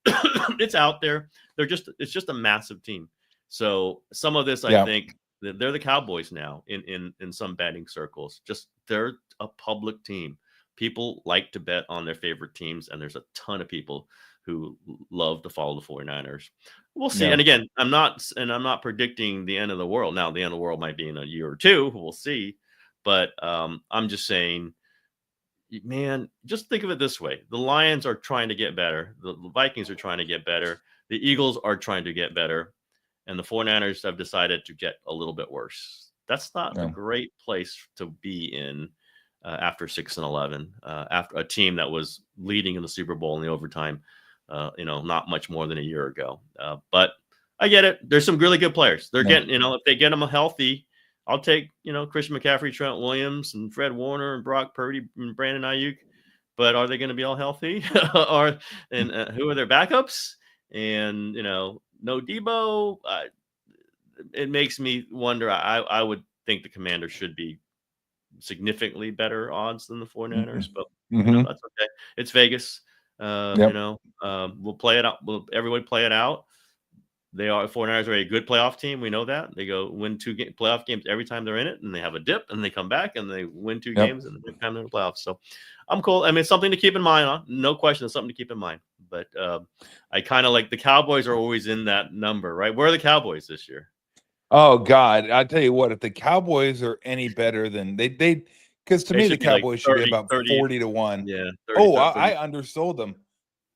it's out there. It's just a massive team. So some of this, I think, they're the Cowboys now in some betting circles. Just they're a public team. People like to bet on their favorite teams, and there's a ton of people who love to follow the 49ers. We'll see. And again, I'm not predicting the end of the world. Now, the end of the world might be in a year or 2. We'll see. But I'm just saying, man, just think of it this way. The Lions are trying to get better. The Vikings are trying to get better. The Eagles are trying to get better. And the 49ers have decided to get a little bit worse. That's not a great place to be in after 6-11, after a team that was leading in the Super Bowl in the overtime, not much more than a year ago. But I get it. There's some really good players. They're getting, if they get them healthy, I'll take, Christian McCaffrey, Trent Williams, and Fred Warner, and Brock Purdy, and Brandon Ayuk. But are they going to be all healthy? Who are their backups? And no Debo. It makes me wonder. I would think the Commanders should be significantly better odds than the 49ers, but that's okay. It's Vegas. We'll play it out. Everybody play it out. 49ers are a good playoff team. We know that. They go win 2 playoff games every time they're in it, and they have a dip, and they come back and they win 2 games, and every time they're in the playoffs. So I'm cool. I mean, it's something to keep in mind on. No question, it's something to keep in mind. But I kind of like the Cowboys are always in that number, right? Where are the Cowboys this year? Oh God, I tell you what, if the Cowboys are any better than they because to me the Cowboys should be about 40-1. Yeah. 30, I undersold them.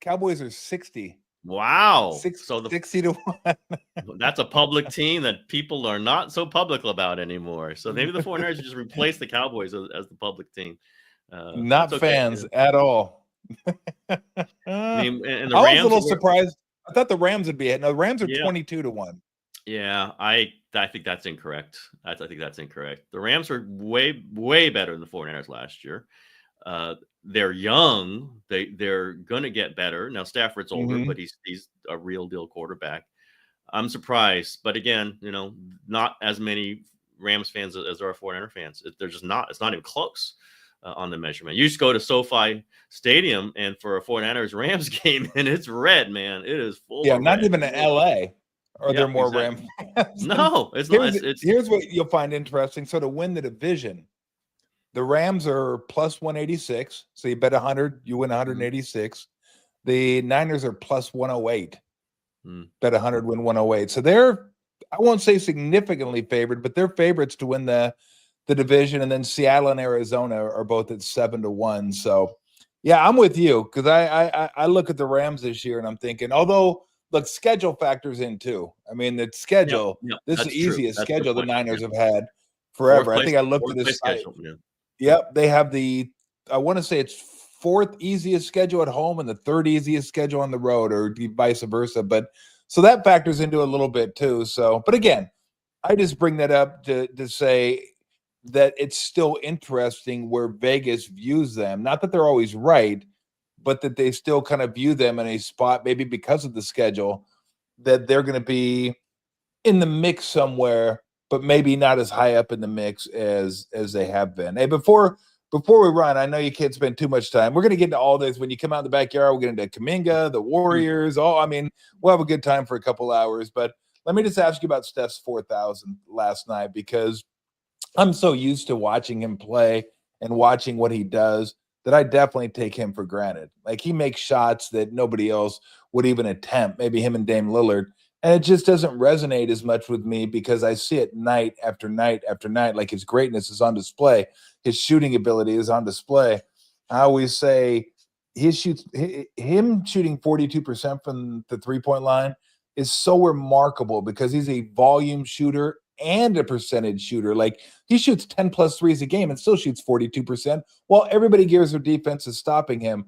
Cowboys are 60. Wow. So 60 to 1. that's a public team that people are not so public about anymore. So maybe the 49ers just replace the Cowboys as the public team. Not That's okay. fans at all. I mean, and the I was Rams a little were, surprised. I thought the Rams would be it. No, the Rams are yeah, 22 to 1. yeah. I think that's incorrect. I think that's incorrect. The Rams are way better than the 49ers last year. They're young. They're gonna get better. Now Stafford's older, Mhm. but he's a real deal quarterback. I'm surprised, but again, not as many Rams fans as there are 49er fans. They're just not. It's not even close on the measurement. You just go to SoFi Stadium and for a 49ers Rams game, and it's red, man. It is full. Yeah, of not red. even in LA. Are there Yep, more exactly. Ram fans? No, it's not. Here's what you'll find interesting. So to win the division, the Rams are plus 186. So you bet 100, you win 186. The Niners are plus 108. Bet 100, win 108. So they're, I won't say significantly favored, but they're favorites to win the division. And then Seattle and Arizona are both at 7 to 1. So yeah, I'm with you because I look at the Rams this year and I'm thinking, although look, schedule factors in too. I mean, the schedule, this is the easiest schedule the Niners have had forever. I think I looked at this schedule. Yep, they have I want to say it's fourth easiest schedule at home and the third easiest schedule on the road, or vice versa. But so that factors into a little bit too. So, but again, I just bring that up to say that it's still interesting where Vegas views them. Not that they're always right, but that they still kind of view them in a spot, maybe because of the schedule, that they're going to be in the mix somewhere, but maybe not as high up in the mix as they have been. Hey, before we run, I know you can't spend too much time. We're going to get into all this. When you come out in the backyard, we'll get into Kuminga, the Warriors. I mean, we'll have a good time for a couple hours. But let me just ask you about Steph's 4,000 last night, because I'm so used to watching him play and watching what he does that I definitely take him for granted. Like, he makes shots that nobody else would even attempt, maybe him and Dame Lillard. And it just doesn't resonate as much with me because I see it night after night after night. Like, his greatness is on display. His shooting ability is on display. I always say him shooting 42% from the three-point line is so remarkable because he's a volume shooter and a percentage shooter. Like, he shoots 10 plus threes a game and still shoots 42%, while everybody gears their defense is stopping him.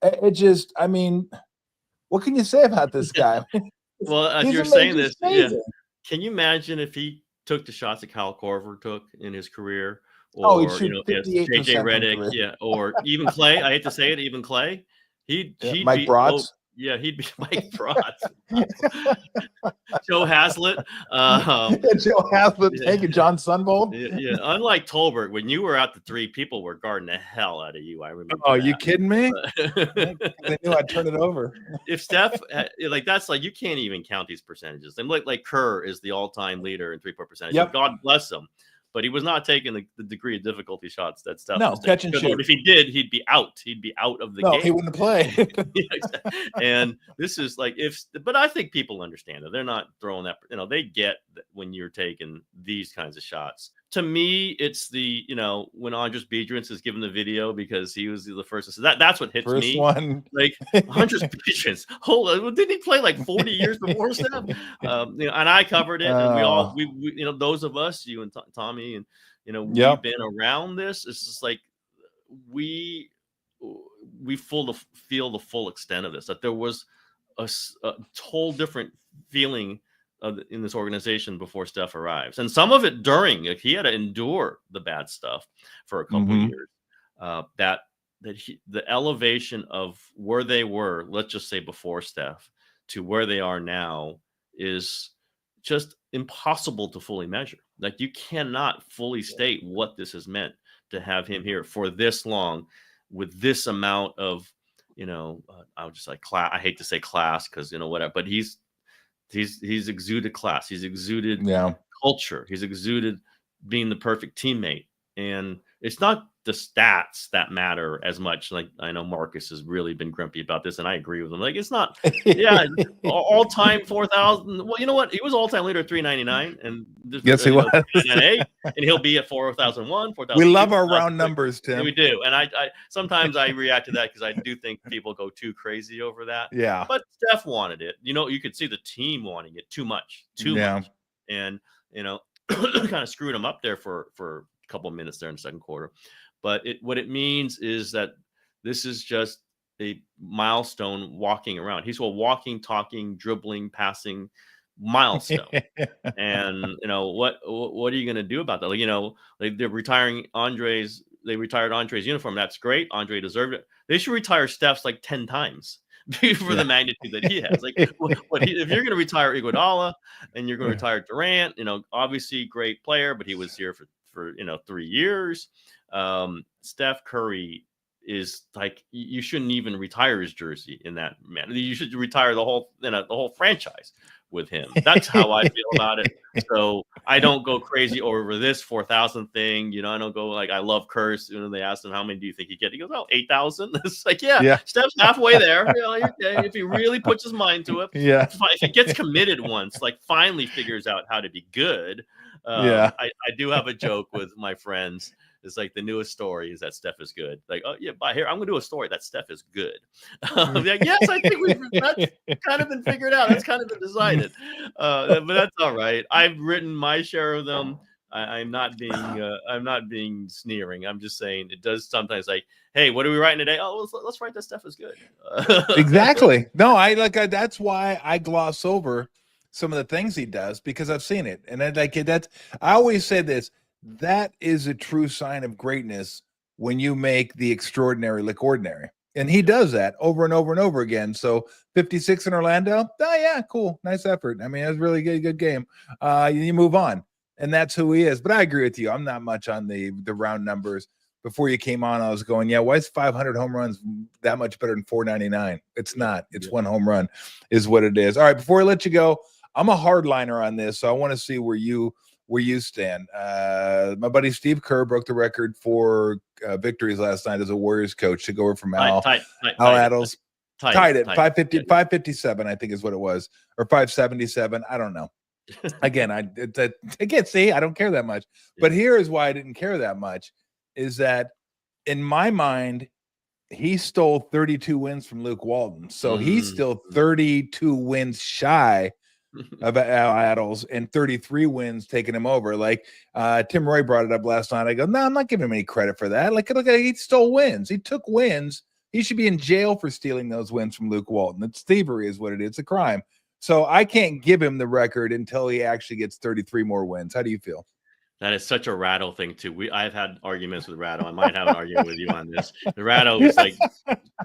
It just, I mean, what can you say about this guy? Well, as you're saying this, can you imagine if he took the shots that Kyle Korver took in his career, or JJ Redick, or even Clay? I hate to say it, even Clay. He'd Mike Bratz. He'd be Mike Bratz. Joe Haslett. Joe Haslett taking John Sunvold. Yeah. Unlike Tolbert, when you were out the three, people were guarding the hell out of you. I remember. Oh, you kidding me? They knew I'd turn it over. If Steph, that's like, you can't even count these percentages. And like Kerr is the all-time leader in three-point percentage. Yep. God bless him. But he was not taking the degree of difficulty shots that Steph. No, catch and shoot. If he did, he'd be out. He'd be out of the game. No, he wouldn't play. And this is like, but I think people understand that they're not throwing that. They get that when you're taking these kinds of shots. To me, it's when Andres Biedrins is given the video because he was the first. So that's what hits me. First one. Like, Andres Biedrins. Hold on, didn't he play like 40 years before Steph? And I covered it, and we those of us, you and Tommy, and we've been around this. It's just like we feel the full extent of this. That there was a whole different feeling in this organization before Steph arrives, and some of it during. Like, he had to endure the bad stuff for a couple of years. The elevation of where they were, let's just say before Steph, to where they are now is just impossible to fully measure. Like, you cannot fully state what this has meant to have him here for this long with this amount of, I would just like class. I hate to say class because whatever, but he's exuded class. He's exuded culture. He's exuded being the perfect teammate. And it's not the stats that matter as much. Like I know Marcus has really been grumpy about this, and I agree with him. Like it's not, yeah, all time 4,000. Well, you know what? He was all time leader at 399, and yes, he was. And he'll be at 4,001, 4,000. We love our round numbers, Tim. We do, and I sometimes I react to that because I do think people go too crazy over that. Yeah, but Steph wanted it. You could see the team wanting it too much, much, and kind of screwed him up there for a couple of minutes there in the second quarter. But what it means is that this is just a milestone walking around. He's a walking, talking, dribbling, passing milestone. And what are you going to do about that? Like they're retiring Andre's. They retired Andre's uniform. That's great. Andre deserved it. They should retire Steph's like 10 times for the magnitude that he has. Like if you're going to retire Iguodala and you're going to retire Durant, obviously great player, but he was here for 3 years. Steph Curry is like, you shouldn't even retire his jersey in that manner. You should retire the whole franchise with him. That's how I feel about it. So I don't go crazy over this 4,000 thing. I don't go like, I love Curse. They asked him, how many do you think he get? He goes, 8,000. It's like, yeah, Steph's halfway there. If he really puts his mind to it. Yeah. If he gets committed once, like finally figures out how to be good. I do have a joke with my friends. It's like the newest story is that Steph is good. Like, oh yeah, I'm going to do a story that Steph is good. Like, yes, I think that's kind of been figured out. That's kind of been decided. But that's all right. I've written my share of them. I'm not being sneering. I'm just saying it does sometimes like, hey, what are we writing today? Oh, let's write that Steph is good. Exactly. No, that's why I gloss over some of the things he does because I've seen it. And I always say this. That is a true sign of greatness when you make the extraordinary look ordinary. And he does that over and over and over again. So 56 in Orlando. Oh, yeah, cool. Nice effort. I mean, it was really good game. You move on. And that's who he is. But I agree with you. I'm not much on the round numbers. Before you came on, I was going, yeah, why is 500 home runs that much better than 499? It's not. It's one home run is what it is. All right, before I let you go, I'm a hardliner on this. So I want to see where you stand. My buddy Steve Kerr broke the record for victories last night as a Warriors coach to go over from Al Attles. Tied it 550, 557, I think is what it was, or 577. I don't know. Again, I can't see. I don't care that much. But here is why I didn't care that much is that in my mind, he stole 32 wins from Luke Walton. So he's still 32 wins shy of Al Attles and 33 wins taking him over. Like Tim Roy brought it up last night. I go, no, I'm not giving him any credit for that. Look, he stole wins. He took wins. He should be in jail for stealing those wins from Luke Walton. It's thievery is what it is. It's a crime. So I can't give him the record until he actually gets 33 more wins. How do you feel? That is such a Rattle thing too. I've had arguments with Rattle. I might have an argument with you on this. The Rattle is like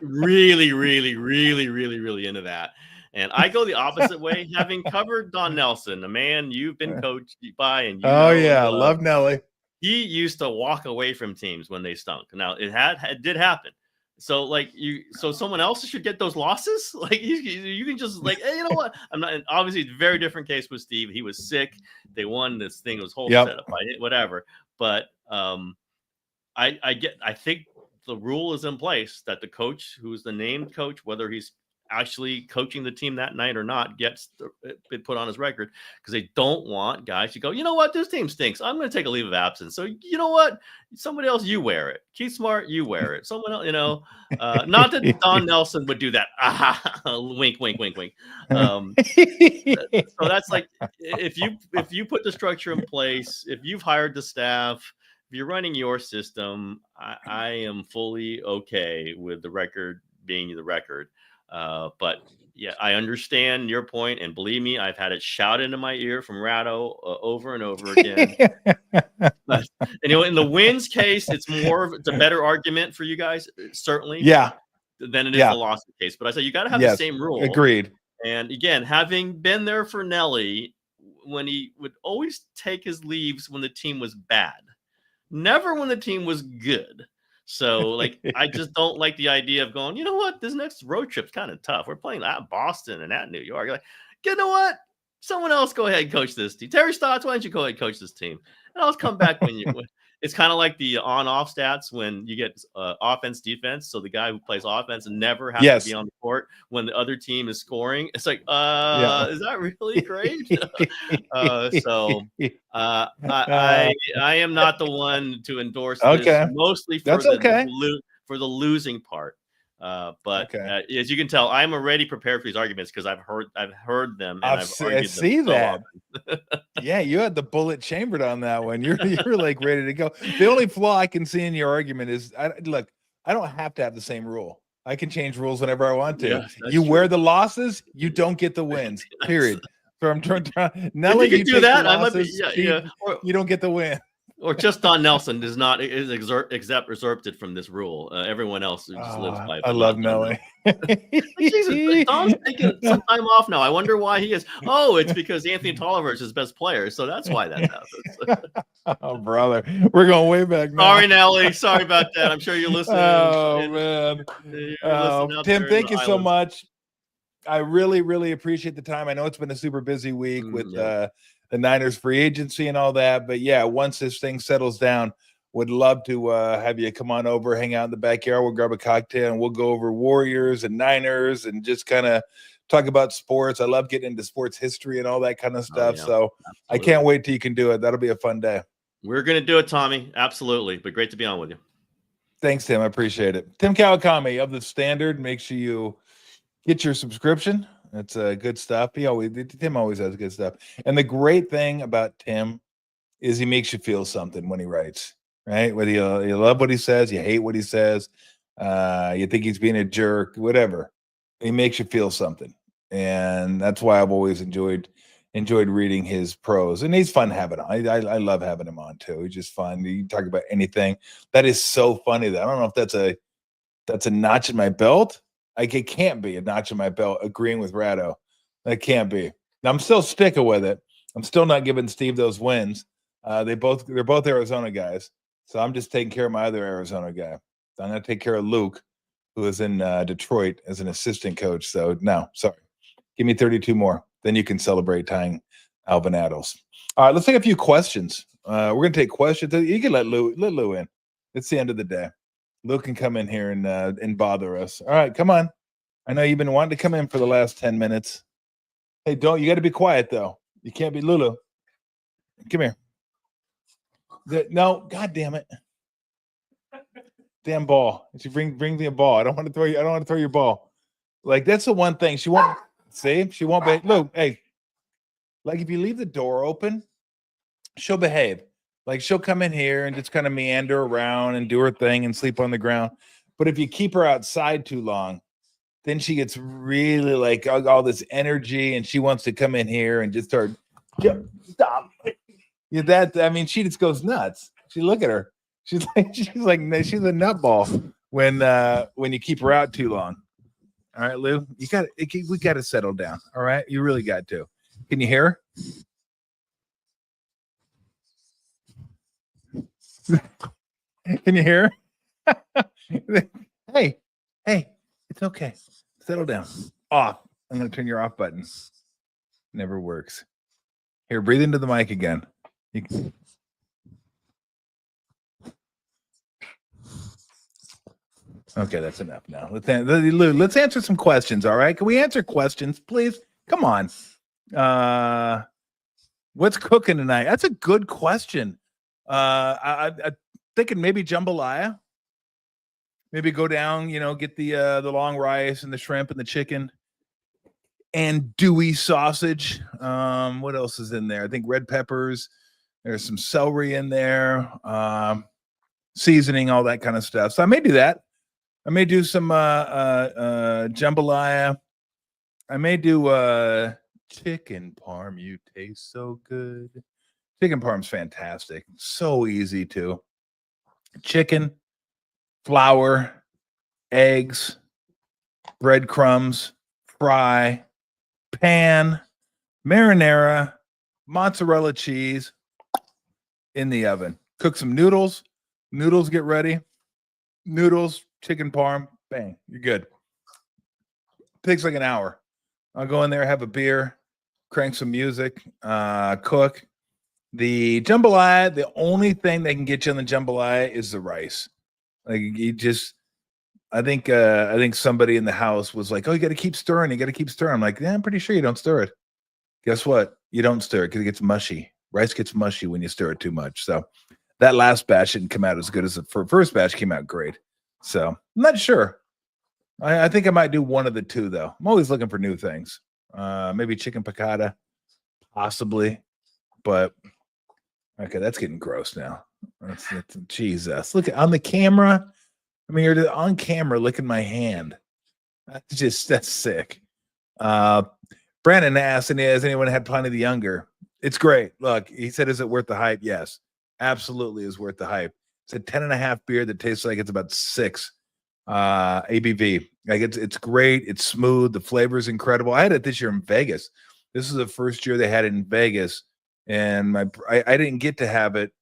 really, really, really, really, really into that. And I go the opposite way, having covered Don Nelson, a man you've been coached by. And love Nelly. He used to walk away from teams when they stunk. Now it did happen. So someone else should get those losses. Like you can just like, hey, you know what? I'm not. Obviously, it's a very different case with Steve. He was sick. They won this thing. It was whole setup. Whatever. But I think the rule is in place that the coach, who's the named coach, whether he's actually coaching the team that night or not, gets it put on his record because they don't want guys to go, you know what, this team stinks. I'm going to take a leave of absence. So you know what, somebody else, you wear it. Keith Smart, you wear it. Someone else, not that Don Nelson would do that. Wink, wink, wink, wink. So that's like if you put the structure in place, if you've hired the staff, if you're running your system, I am fully okay with the record being the record. But yeah, I understand your point, and believe me, I've had it shouted into my ear from Ratto over and over again. But, in the wins case, it's a better argument for you guys, certainly. Than it is the loss case. But I say you got to have the same rule. Agreed. And again, having been there for Nelly, when he would always take his leaves when the team was bad, never when the team was good. So, like, I just don't like the idea of going, you know what, this next road trip's kind of tough. We're playing at Boston and at New York. You're like, you know what? Someone else go ahead and coach this team. Terry Stotts, why don't you go ahead and coach this team? And I'll come back when you it's kind of like the on-off stats when you get offense, defense. So the guy who plays offense never has to be on the court when the other team is scoring. It's like, is that really great? I am not the one to endorse this, mostly for for the losing part. But as you can tell, I'm already prepared for these arguments because I've heard them and I've argued them so often. Yeah, you had the bullet chambered on that one. You're like ready to go. The only flaw I can see in your argument is, look, I don't have to have the same rule. I can change rules whenever I want to. Yeah, you wear the losses, you don't get the wins. Period. So I'm trying. Now, if you can do that, I might be. You don't get the win. Or just Don Nelson is excerpted from this rule. Everyone else who just lives by it. I love Nelly. Jesus, Don's taking some time off now. I wonder why he is. Oh, it's because Anthony Tolbert is his best player, so that's why that happens. Oh, brother, we're going way back now. Sorry, Nelly. Sorry about that. I'm sure you're listening. Oh, man. Tim, thank you so much. I really, really appreciate the time. I know it's been a super busy week with the Niners free agency and all that. But yeah, once this thing settles down, would love to have you come on over, hang out in the backyard. We'll grab a cocktail and we'll go over Warriors and Niners and just kind of talk about sports. I love getting into sports history and all that kind of stuff. So absolutely. I can't wait till you can do it. That'll be a fun day. We're going to do it, Tommy. Absolutely. But great to be on with you. Thanks, Tim. I appreciate it. Tim Kawakami of The Standard. Make sure you get your subscription. That's good stuff. Tim always has good stuff. And the great thing about Tim is he makes you feel something when he writes, right? Whether you love what he says, you hate what he says, you think he's being a jerk, whatever. He makes you feel something. And that's why I've always enjoyed reading his prose. And he's fun having him. I love having him on too. He's just fun. You can talk about anything. That is so funny that I don't know if that's a notch in my belt. Like, it can't be a notch in my belt agreeing with Rado. That can't be. Now, I'm still sticking with it. I'm still not giving Steve those wins. They're both Arizona guys. So I'm just taking care of my other Arizona guy. I'm going to take care of Luke, who is in Detroit as an assistant coach. So no, sorry. Give me 32 more. Then you can celebrate tying Alvin Adels. All right, let's take a few questions. We're going to take questions. You can let Lou in. It's the end of the day. Lou can come in here and bother us. All right, come on. I know you've been wanting to come in for the last 10 minutes. Hey, you got to be quiet, though. You can't be Lulu. Come here. No, God damn it. Damn ball. You bring me a ball. I don't want to throw your ball. Like, that's the one thing. She won't be. Lou, hey. Like, if you leave the door open, she'll behave. Like, she'll come in here and just kind of meander around and do her thing and sleep on the ground. But if you keep her outside too long, then she gets really like all this energy and she wants to come in here and just start, stop. She just goes nuts. Look at her. She's a nutball when you keep her out too long. All right, Lou, we got to settle down. All right. You really got to. Can you hear her? Can you hear? Hey, it's okay. Settle down. Off. I'm going to turn your off button. Never works. Here, breathe into the mic again. Okay, that's enough now. Let's answer some questions, all right? Can we answer questions, please? Come on. What's cooking tonight? That's a good question. I'm thinking maybe jambalaya. Maybe go down, get the long rice and the shrimp and the chicken and dewy sausage. What else is in there? I think red peppers. There's some celery in there. Seasoning, all that kind of stuff. So I may do that. I may do some jambalaya. I may do chicken parm. You taste so good. Chicken parm's fantastic. So easy too. Chicken, flour, eggs, breadcrumbs, fry, pan, marinara, mozzarella cheese in the oven. Cook some noodles. Noodles get ready. Noodles, chicken parm, bang, you're good. Takes like an hour. I'll go in there, have a beer, crank some music, cook. The jambalaya, the only thing that can get you on the jambalaya is the rice. Like you just, I think somebody in the house was like, "Oh, you got to keep stirring. You got to keep stirring." I'm like, "Yeah, I'm pretty sure you don't stir it." Guess what? You don't stir it because it gets mushy. Rice gets mushy when you stir it too much. So that last batch didn't come out as good as the first batch came out great. So I'm not sure. I think I might do one of the two though. I'm always looking for new things. Maybe chicken piccata, possibly, but okay, that's getting gross now. That's Jesus. Look on the camera. I mean, you're on camera licking my hand. That's sick. Brandon asked, and has anyone had Pliny the Younger? It's great. Look, he said, is it worth the hype? Yes, absolutely is worth the hype. It's a 10.5 beer that tastes like it's about 6 ABV. Like it's great. It's smooth. The flavor is incredible. I had it this year in Vegas. This is the first year they had it in Vegas, and I didn't get to have it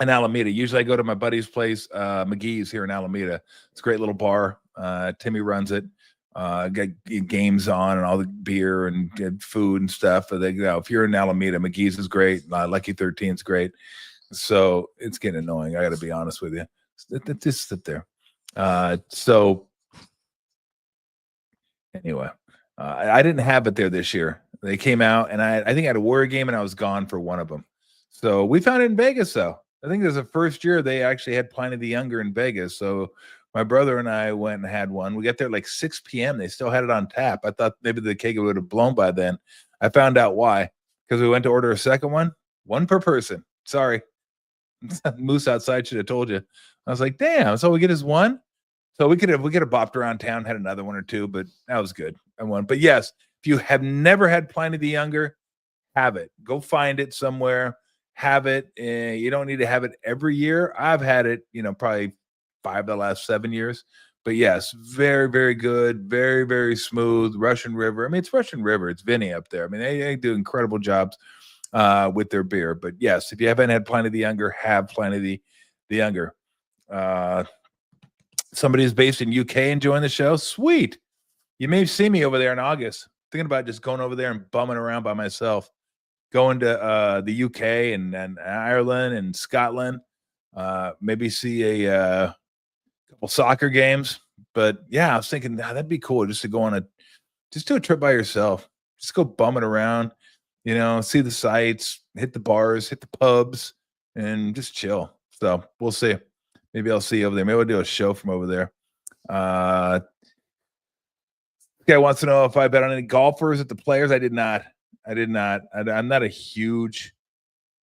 in Alameda. Usually I go to my buddy's place, McGee's here in Alameda. It's a great little bar. Timmy runs it. Got games on and all the beer and food and stuff. But if you're in Alameda, McGee's is great. Lucky 13 is great. So it's getting annoying. I got to be honest with you. Just sit there. So anyway, I didn't have it there this year. They came out, and I think I had a Warrior game, and I was gone for one of them. So we found it in Vegas, though. I think it was the first year they actually had Pliny the Younger in Vegas. So my brother and I went and had one. We got there like 6 p.m. They still had it on tap. I thought maybe the keg would have blown by then. I found out why. Because we went to order a second one per person. Sorry. Moose outside should have told you. I was like, damn. So we get his one. So we could have bopped around town, had another one or two, but that was good. I won. But yes, if you have never had Pliny the Younger, have it. Go find it somewhere. Have it. You don't need to have it every year. I've had it, probably 5 of the last 7 years. But yes, very, very good. Very, very smooth. Russian River. I mean, it's Russian River. It's Vinny up there. I mean, they do incredible jobs with their beer. But yes, if you haven't had Pliny the Younger, have Pliny the Younger. Somebody who's based in UK enjoying the show. Sweet. You may see me over there in August. Thinking about just going over there and bumming around by myself. Going to the UK and Ireland and Scotland. Maybe see a couple soccer games. But yeah, I was thinking that'd be cool just to go on just do a trip by yourself. Just go bumming around, see the sights, hit the bars, hit the pubs, and just chill. So we'll see. Maybe I'll see you over there. Maybe I'll do a show from over there. This guy wants to know if I bet on any golfers at the Players. I did not. I'm not a huge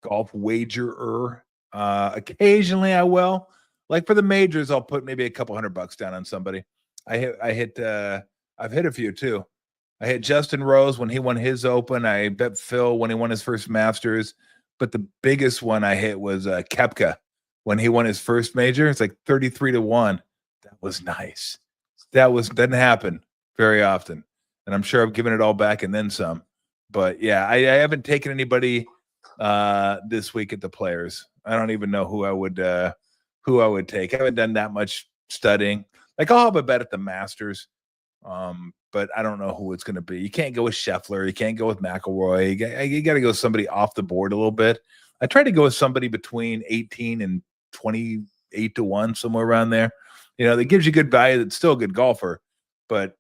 golf wagerer. Occasionally I will. Like for the majors, I'll put maybe a couple $100 down on somebody. I've hit a few too. I hit Justin Rose when he won his Open. I bet Phil when he won his first Masters. But the biggest one I hit was Koepka when he won his first major. It's like 33-1. That was nice. Doesn't happen very often. And I'm sure I've given it all back and then some. But yeah, I haven't taken anybody this week at the Players. I don't even know who I would take. I haven't done that much studying. Like I'll have a bet at the Masters, but I don't know who it's going to be. You can't go with Scheffler. You can't go with McIlroy. You got to go somebody off the board a little bit. I tried to go with somebody between 18 and 28-1, somewhere around there. That gives you good value. That's still a good golfer, but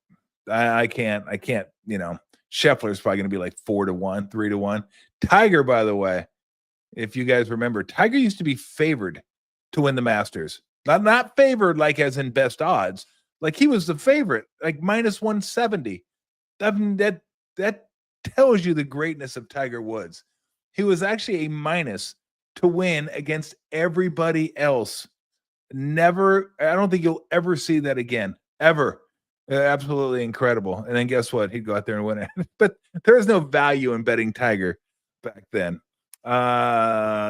I can't. Scheffler is probably going to be like 4-1, 3-1. Tiger, by the way, if you guys remember, Tiger used to be favored to win the Masters. Not favored like as in best odds. Like he was the favorite, like minus 170. That tells you the greatness of Tiger Woods. He was actually a minus to win against everybody else. Never, I don't think you'll ever see that again, ever. Absolutely incredible. And then guess what? He'd go out there and win it. But there is no value in betting Tiger back then.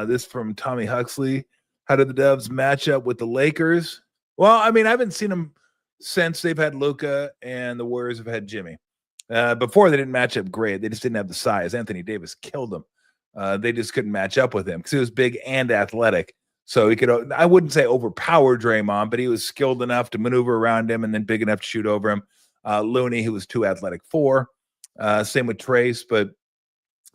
This from Tommy Huxley. How did the Dubs match up with the Lakers? Well, I mean, I haven't seen them since they've had Luka and the Warriors have had Jimmy. Before they didn't match up great. They just didn't have the size. Anthony Davis killed them. They just couldn't match up with him because he was big and athletic. So he could, I wouldn't say overpower Draymond, but he was skilled enough to maneuver around him and then big enough to shoot over him. Looney, who was too athletic for. Same with Trace, but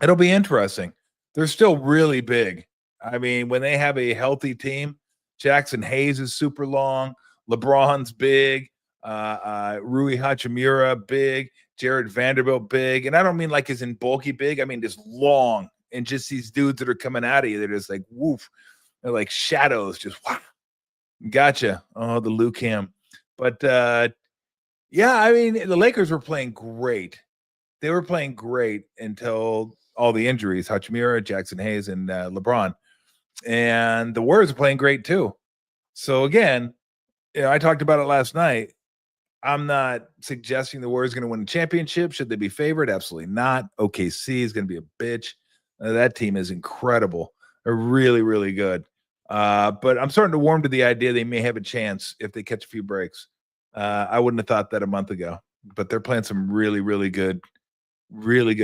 it'll be interesting. They're still really big. I mean, when they have a healthy team, Jackson Hayes is super long. LeBron's big. Rui Hachimura big. Jared Vanderbilt big. And I don't mean like as in bulky big. I mean just long. And just these dudes that are coming out of you, they're just like woof. They're like shadows. Just wow. Gotcha. Oh, the Luke Cam. But yeah, I mean, the Lakers were playing great. They were playing great until all the injuries, Hachimura, Jackson Hayes, and LeBron. And the Warriors are playing great too. So again, I talked about it last night. I'm not suggesting the Warriors are going to win a championship. Should they be favored? Absolutely not. OKC is going to be a bitch. That team is incredible. They're really, really good. But I'm starting to warm to the idea they may have a chance if they catch a few breaks. I wouldn't have thought that a month ago, but they're playing some really, really good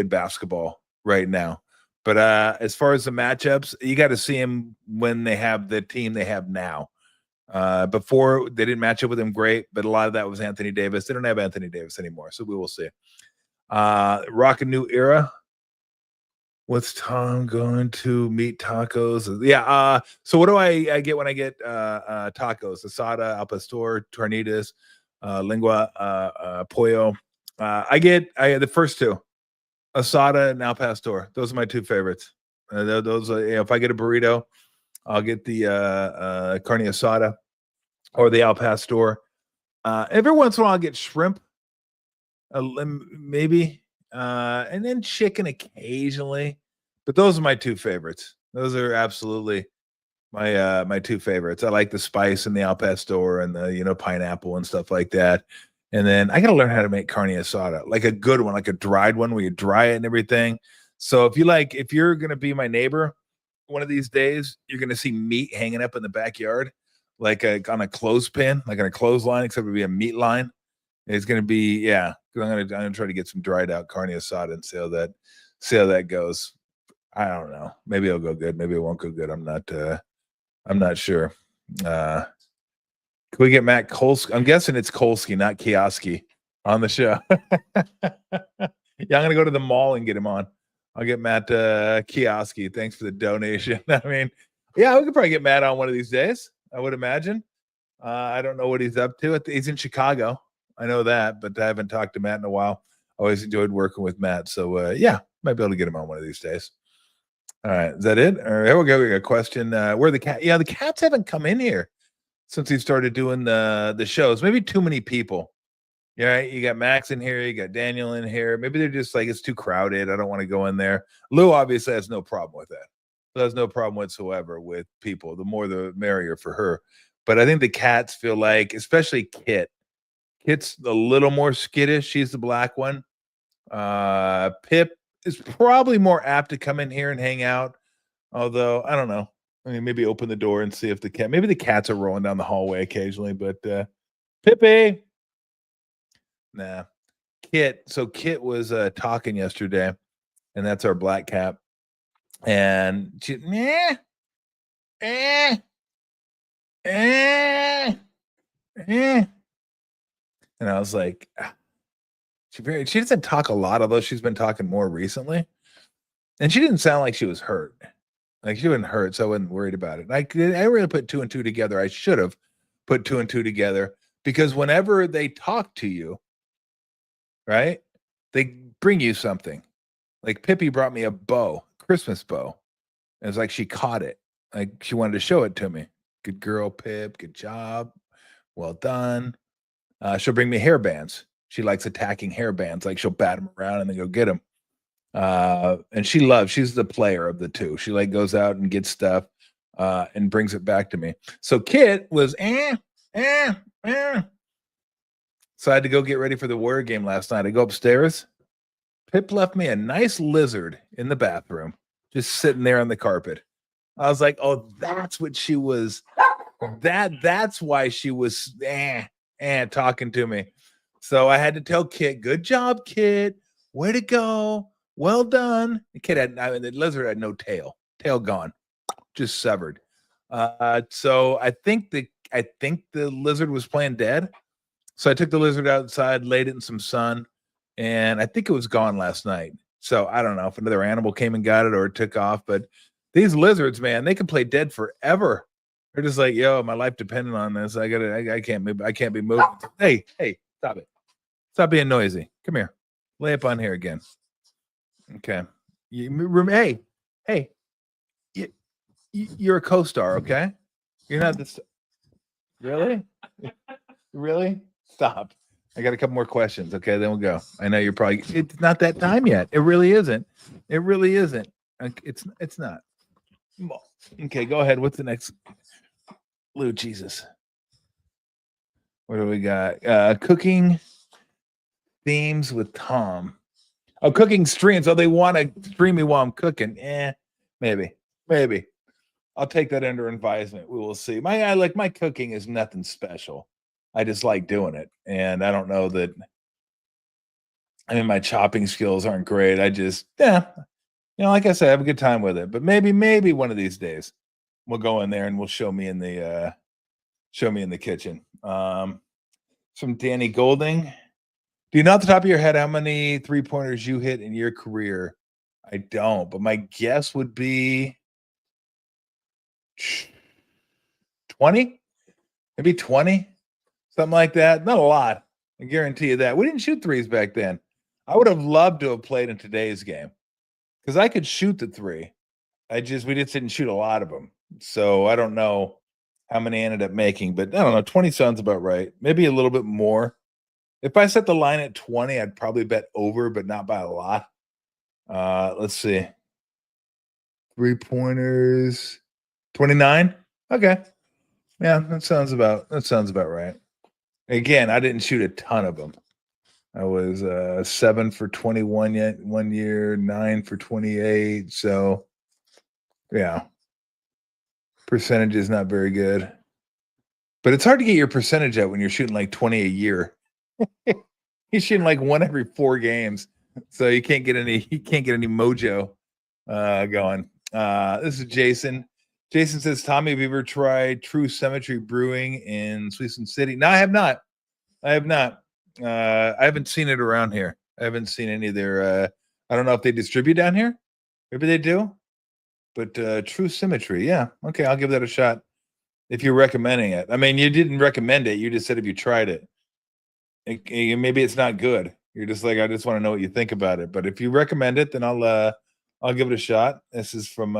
basketball right now. But as far as the matchups, you got to see them when they have the team they have now. Before they didn't match up with him great, but a lot of that was Anthony Davis. They don't have Anthony Davis anymore, so we will see. Rock a new era. What's Tom going to meet tacos? Yeah. So what do I get when I get tacos? Asada, al pastor, tornitas, lengua, pollo. I get the first two, asada and al pastor. Those are my two favorites. Those are, if I get a burrito, I'll get the carne asada or the al pastor. Every once in a while, I'll get shrimp, maybe, and then chicken occasionally. But those are my two favorites. Those are absolutely my two favorites. I like the spice and the al pastor and the pineapple and stuff like that. And then I got to learn how to make carne asada, like a good one, like a dried one where you dry it and everything. So if you're going to be my neighbor one of these days, you're going to see meat hanging up in the backyard, like on a clothespin, like on a clothesline, except it'll be a meat line. It's going to be, yeah. I'm going to try to get some dried out carne asada and see how that goes. I don't know. Maybe it'll go good. Maybe it won't go good. I'm not sure. Can we get Matt Kolsky? I'm guessing it's Kolsky, not Kioski, on the show. Yeah, I'm gonna go to the mall and get him on. I'll get Matt Kioski. Thanks for the donation. I mean, yeah, we could probably get Matt on one of these days, I would imagine. I don't know what he's up to. He's in Chicago. I know that, but I haven't talked to Matt in a while. Always enjoyed working with Matt. So yeah, might be able to get him on one of these days. All right, is that it? All right, here we go. We got a question. Where the cat? Yeah, the cats haven't come in here since he started doing the shows. Maybe too many people. Yeah, you got Max in here, you got Daniel in here. Maybe they're just like, it's too crowded. I don't want to go in there. Lou obviously has no problem with that. Lou has no problem whatsoever with people. The more the merrier for her. But I think the cats feel like, especially Kit. Kit's a little more skittish. She's the black one. Pip is probably more apt to come in here and hang out. Although, I don't know. I mean, maybe open the door and see if maybe the cats are rolling down the hallway occasionally, but Pippi. Nah. Kit. So Kit was talking yesterday, and that's our black cat. And she, and I was like, she doesn't talk a lot, although she's been talking more recently. And she didn't sound like she was hurt. Like she wasn't hurt, so I wasn't worried about it. I really put two and two together. I should have put two and two together because whenever they talk to you, right, they bring you something. Like Pippi brought me a bow, Christmas bow. And it's like she caught it. Like she wanted to show it to me. Good girl, Pip. Good job. Well done. She'll bring me hair bands. She likes attacking hair bands. Like she'll bat them around and then go get them. And she's the player of the two. She like goes out and gets stuff and brings it back to me. So Kit was So I had to go get ready for the Warrior game last night. I go upstairs. Pip left me a nice lizard in the bathroom, just sitting there on the carpet. I was like, oh, that's what she was. That's why she was talking to me. So I had to tell Kit, good job, Kit. Way to go. Well done. The lizard had no tail gone, just severed. So I think the lizard was playing dead. So I took the lizard outside, laid it in some sun, and I think it was gone last night. So I don't know if another animal came and got it or it took off. But these lizards, man, they can play dead forever. They're just like, yo, my life depended on this. I can't move. I can't be moving. Hey, stop it. Stop being noisy. Come here. Lay up on here again. Okay. Hey, you're a co-star, okay? You're not this. Really? Really? Stop. I got a couple more questions. Okay, then we'll go. I know you're probably. It's not that time yet. It really isn't. It really isn't. It's not. Okay, go ahead. What's the next? Lou, Jesus. What do we got? Cooking themes with Tom. Oh, cooking streams. Oh, they want to stream me while I'm cooking. Maybe. I'll take that under advisement. We will see. My cooking is nothing special. I just like doing it. And I don't know that. I mean, my chopping skills aren't great. I just, like I said, I have a good time with it. But maybe one of these days we'll go in there and we'll show me in the kitchen. From Danny Golding. Do you know off the top of your head how many 3-pointers you hit in your career? I don't, but my guess would be 20, maybe 20, something like that. Not a lot. I guarantee you that. We didn't shoot threes back then. I would have loved to have played in today's game because I could shoot the three. We just didn't shoot a lot of them. So I don't know how many I ended up making, but I don't know. 20 sounds about right. Maybe a little bit more. If I set the line at 20, I'd probably bet over, but not by a lot. Let's see. 3-pointers, 29. Okay. Yeah, that sounds about right. Again, I didn't shoot a ton of them. I was 7 for 21 yet 1 year, 9 for 28. So yeah. Percentage is not very good. But it's hard to get your percentage out when you're shooting like 20 a year. He's shooting like 1 every 4 games, so you can't get any mojo going. This is Jason. Jason says, Tommy, have you ever tried True Symmetry Brewing in Sweetson City? No, I have not. I haven't seen it around here. I haven't seen any of their I don't know if they distribute down here. Maybe they do. But True Symmetry, yeah. Okay, I'll give that a shot if you're recommending it. I mean, you didn't recommend it. You just said if you tried it. Maybe it's not good. You're just like, I just want to know what you think about it. But if you recommend it, then I'll give it a shot. This is from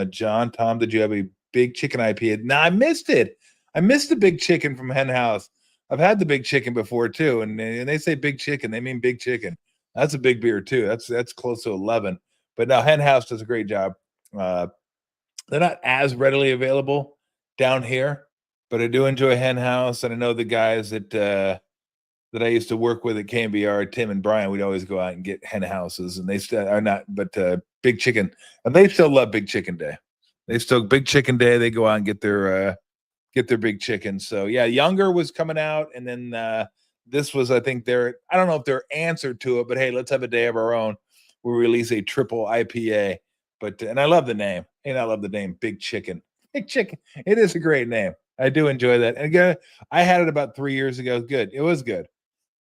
John. Tom, did you have a big chicken IPA? No, I missed it. I missed the big chicken from Hen House. I've had the big chicken before too, and they say big chicken, they mean big chicken. That's a big beer too. That's close to 11. But now Hen House does a great job. They're not as readily available down here, but I do enjoy Hen House, and I know the guys that I used to work with at KMBR, Tim and Brian, we'd always go out and get Hen Houses, and they still are not, but Big Chicken, and they still love Big Chicken Day. Big Chicken Day. They go out and get their big chicken. So yeah, Younger was coming out, and then this was, I think, I don't know if their answer to it, but hey, let's have a day of our own. We'll release a triple IPA. But and I love the name. And I love the name Big Chicken. Big Chicken. It is a great name. I do enjoy that. And again, I had it about 3 years ago. Good. It was good.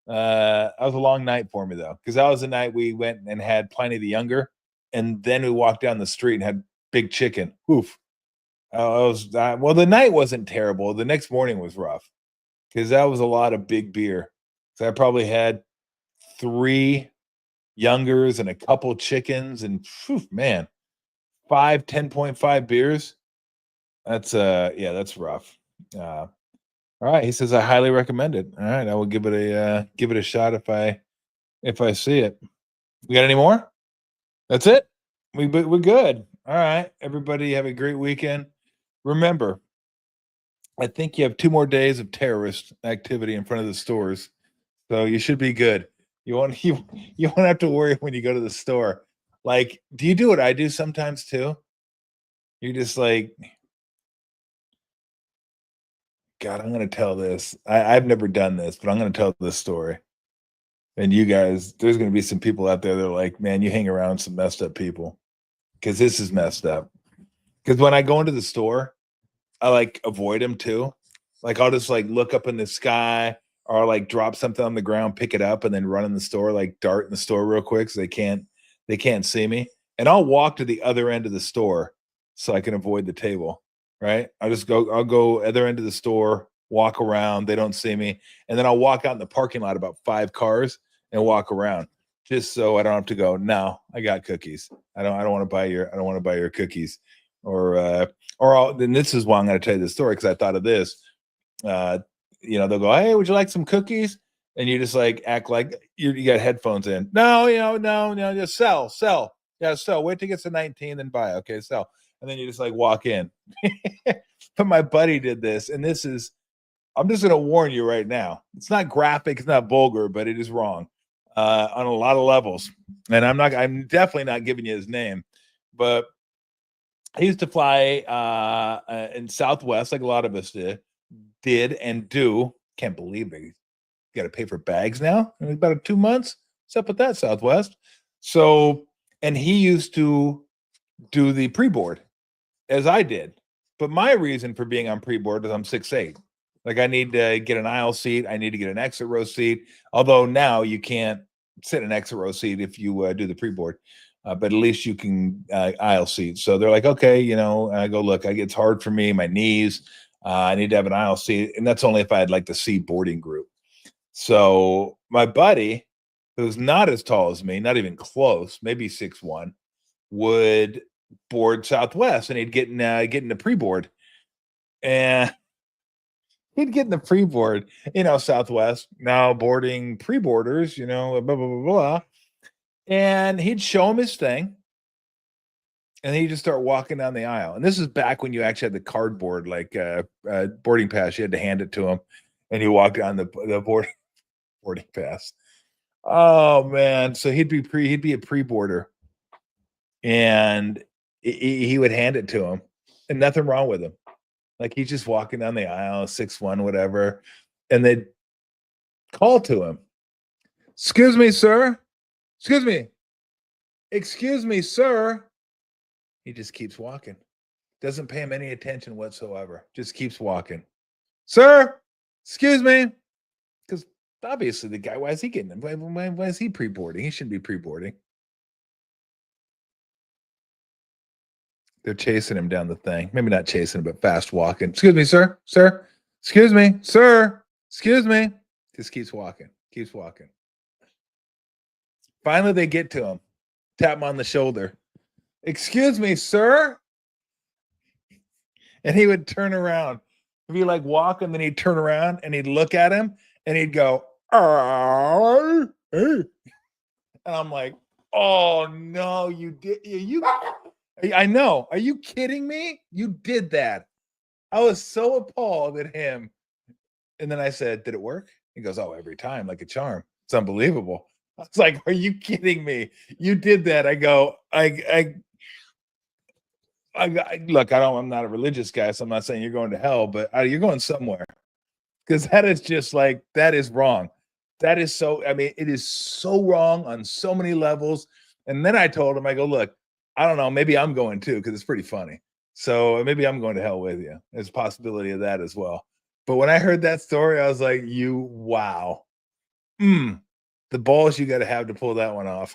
That was a long night for me though, because that was the night we went and had Pliny the Younger, and then we walked down the street and had Big Chicken. Oof. Well, the night wasn't terrible. The next morning was rough because that was a lot of big beer. So I probably had 3 Youngers and a couple chickens, and man, 5 10.5 beers. That's rough. All right, he says I highly recommend it. All right, I will give it a shot if I see it. We got any more? That's it. We're good. All right, everybody have a great weekend. Remember, I think you have 2 more days of terrorist activity in front of the stores, so you should be good. You won't have to worry when you go to the store. Like, do you do what I do sometimes too? You're just like, God, I'm going to tell this. I've never done this, but I'm going to tell this story. And you guys, there's going to be some people out there that are like, man, you hang around some messed up people, because this is messed up. Because when I go into the store, I like avoid them too. Like I'll just like look up in the sky, or like drop something on the ground, pick it up, and then run in the store, like dart in the store real quick, so they can't they can't see me, and I'll walk to the other end of the store so I can avoid the table. Right? I'll go other end of the store, walk around. They don't see me, and then I'll walk out in the parking lot about 5 cars and walk around, just so I don't have to go. No, I got cookies. I don't want to buy your cookies, then this is why I'm going to tell you the story, because I thought of this. They'll go, hey, would you like some cookies? And you just like act like you got headphones in. No, no, just sell. Yeah, sell. Wait till it gets to 19, then buy. Okay, sell. And then you just like walk in. But my buddy did this, and I'm just going to warn you right now. It's not graphic, it's not vulgar, but it is wrong on a lot of levels. And I'm definitely not giving you his name, but he used to fly in Southwest, like a lot of us did and do. Can't believe it. You got to pay for bags now. In about 2 months. What's up with that, Southwest? So, and he used to do the pre-board as I did. But my reason for being on pre-board is I'm 6'8". Like, I need to get an aisle seat. I need to get an exit row seat. Although now you can't sit in an exit row seat if you do the pre-board. But at least you can aisle seat. So they're like, okay, I go, look, it's hard for me, my knees. I need to have an aisle seat. And that's only if I had like the C boarding group. So my buddy, who's not as tall as me, not even close, maybe 6'1", would board Southwest, and he'd get in the pre-board. And he'd get in the pre-board, Southwest, now boarding pre-boarders, blah, blah, blah, blah. And he'd show him his thing, and he'd just start walking down the aisle. And this is back when you actually had the cardboard, like boarding pass. You had to hand it to him, and he walked down the boarding pass. Oh man! So he'd be a pre-boarder, and he would hand it to him, and nothing wrong with him. Like, he's just walking down the aisle, 6'1", whatever, and they'd call to him, "Excuse me, sir. Excuse me. Excuse me, sir." He just keeps walking. Doesn't pay him any attention whatsoever. Just keeps walking. "Sir, excuse me." Because obviously the guy, why is he getting him? Why is he pre-boarding? He shouldn't be pre-boarding. They're chasing him down the thing. Maybe not chasing him, but fast walking. "Excuse me, sir. Sir. Excuse me, sir. Excuse me." Just keeps walking. Keeps walking. Finally, they get to him. Tap him on the shoulder. "Excuse me, sir." And he would turn around. He'd be like walking, then he'd turn around and he'd look at him and he'd go, "Oh." And I'm like, "Oh no, you did I know. Are you kidding me? You did that." I was so appalled at him. And then I said, "Did it work?" He goes, "Oh, every time, like a charm. It's unbelievable." I was like, "Are you kidding me? You did that." I go, look, I'm not a religious guy, so I'm not saying you're going to hell, but you're going somewhere, because that is just like, that is wrong. That is so, it is so wrong on so many levels. And then I told him, I go, "Look, I don't know, maybe I'm going too, because it's pretty funny. So maybe I'm going to hell with you." There's a possibility of that as well. But when I heard that story, I was like, wow. The balls you got to have pull that one off.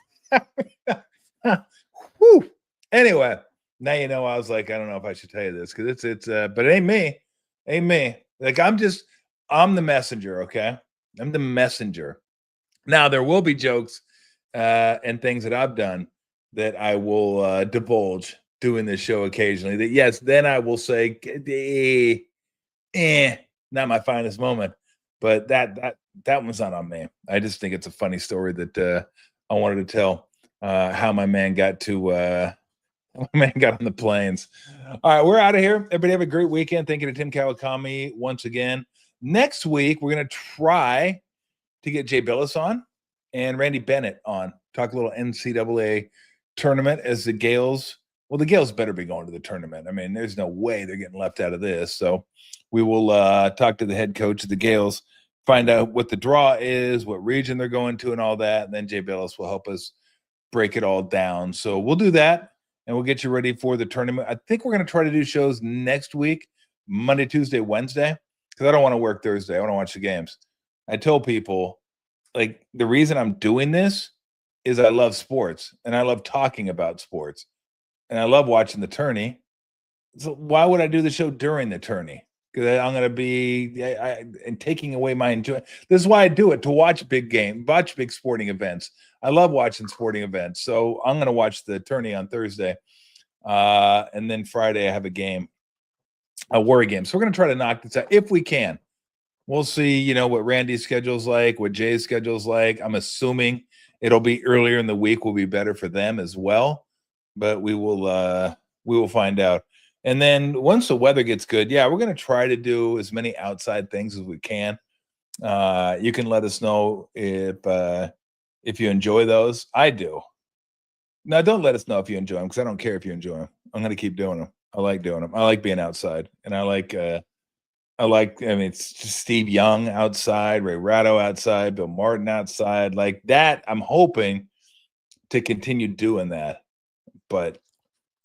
Whew. Anyway, now I was like, I don't know if I should tell you this, because but it ain't me. Ain't me. Like, I'm the messenger, okay? I'm the messenger. Now, there will be jokes and things that I've done that I will divulge doing this show occasionally. That, yes, then I will say, not my finest moment. But that one's not on me. I just think it's a funny story that I wanted to tell, how my man got on the planes. All right, we're out of here. Everybody have a great weekend. Thank you to Tim Kawakami once again. Next week, we're going to try to get Jay Billis on and Randy Bennett on. Talk a little NCAA tournament as the Gales. Well, the Gales better be going to the tournament. There's no way they're getting left out of this. So we will talk to the head coach of the Gales, find out what the draw is, what region they're going to, and all that. And then Jay Billis will help us break it all down. So we'll do that, and we'll get you ready for the tournament. I think we're going to try to do shows next week, Monday, Tuesday, Wednesday, because I don't want to work Thursday. I want to watch the games. I tell people, like, the reason I'm doing this is I love sports and I love talking about sports and I love watching the tourney. So why would I do the show during the tourney? Because I'm going to be and taking away my enjoyment. This is why I do it, to watch watch big sporting events. I love watching sporting events. So I'm going to watch the tourney on Thursday. And then Friday I have a worry game. So we're going to try to knock this out if we can. We'll see, what Randy's schedule's like, what Jay's schedule's like. I'm assuming it'll be earlier in the week will be better for them as well, but we will find out. And then once the weather gets good, we're going to try to do as many outside things as we can. You can let us know if you enjoy those. I do. Now, don't let us know if you enjoy them because I don't care if you enjoy them. I'm going to keep doing them. I like doing them. I like being outside, and I mean, it's just Steve Young outside, Ray Ratto outside, Bill Martin outside, like that. I'm hoping to continue doing that, but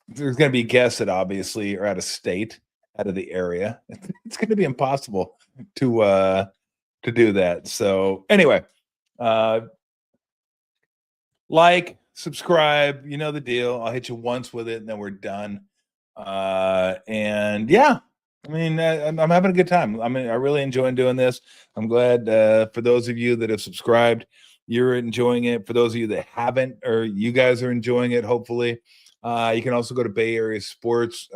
there's going to be guests that obviously are out of state, out of the area. It's going to be impossible to do that. So anyway, like, subscribe, you know the deal. I'll hit you once with it, and then we're done. And I mean, I'm having a good time. I mean, I really enjoy doing this. I'm glad for those of you that have subscribed, you're enjoying it. For those of you that haven't, or you guys are enjoying it, hopefully. You can also go to Bay Area Sports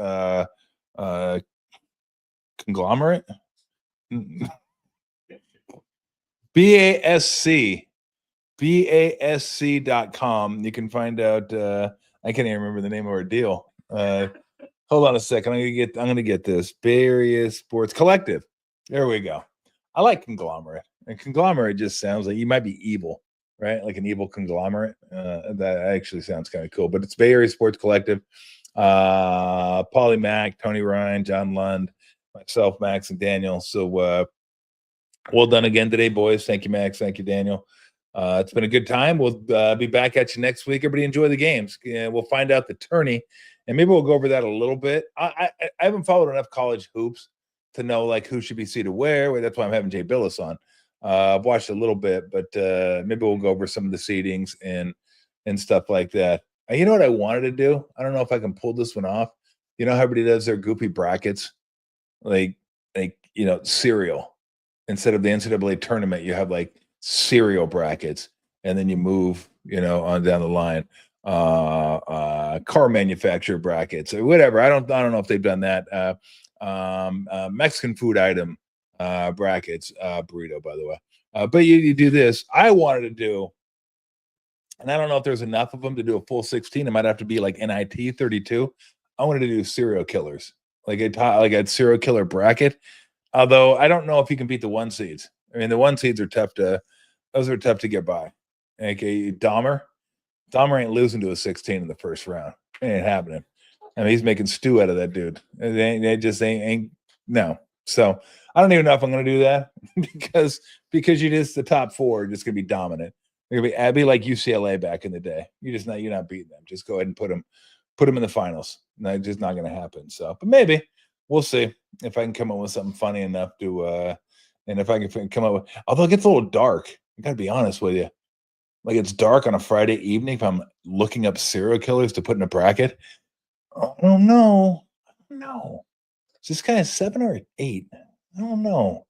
Conglomerate. BASC.com. You can find out. I can't even remember the name of our deal. Hold on a second. I'm gonna get this. Bay Area Sports Collective. There we go. I like conglomerate. And conglomerate just sounds like you might be evil, right? Like an evil conglomerate. That actually sounds kind of cool. But it's Bay Area Sports Collective. Paulie Mack, Tony Ryan, John Lund, myself, Max, and Daniel. So well done again today, boys. Thank you, Max. Thank you, Daniel. It's been a good time. We'll be back at you next week. Everybody enjoy the games. We'll find out the tourney, and maybe we'll go over that a little bit. I haven't followed enough college hoops to know like who should be seated where. That's why I'm having Jay Billis on. I've watched a little bit, but maybe we'll go over some of the seedings and stuff like that. You know what I wanted to do? I don't know if I can pull this one off. You know how everybody does their goofy brackets, like cereal. Instead of the NCAA tournament, you have like cereal brackets, and then you move, on down the line. Car manufacturer brackets or whatever. I don't know if they've done that. Mexican food item brackets, burrito, by the way. But you do this. I wanted to do, and I don't know if there's enough of them to do a full 16. It might have to be like NIT 32. I wanted to do serial killers, like a serial killer bracket. Although I don't know if you can beat the 1 seeds. I mean, the 1 seeds are tough to get by. Okay, Dahmer ain't losing to a 16 in the first round. It ain't happening. I mean, he's making stew out of that dude. They just ain't no. So I don't even know if I'm going to do that because the top 4 are just going to be dominant. They're going to be like UCLA back in the day. You're not beating them. Just go ahead and put them in the finals. That's just not going to happen. So, but maybe we'll see if I can come up with something funny enough to, and if I can come up with, although it gets a little dark, I got to be honest with you. Like it's dark on a Friday evening if I'm looking up serial killers to put in a bracket. I don't know. Is this guy a 7 or an 8? I don't know.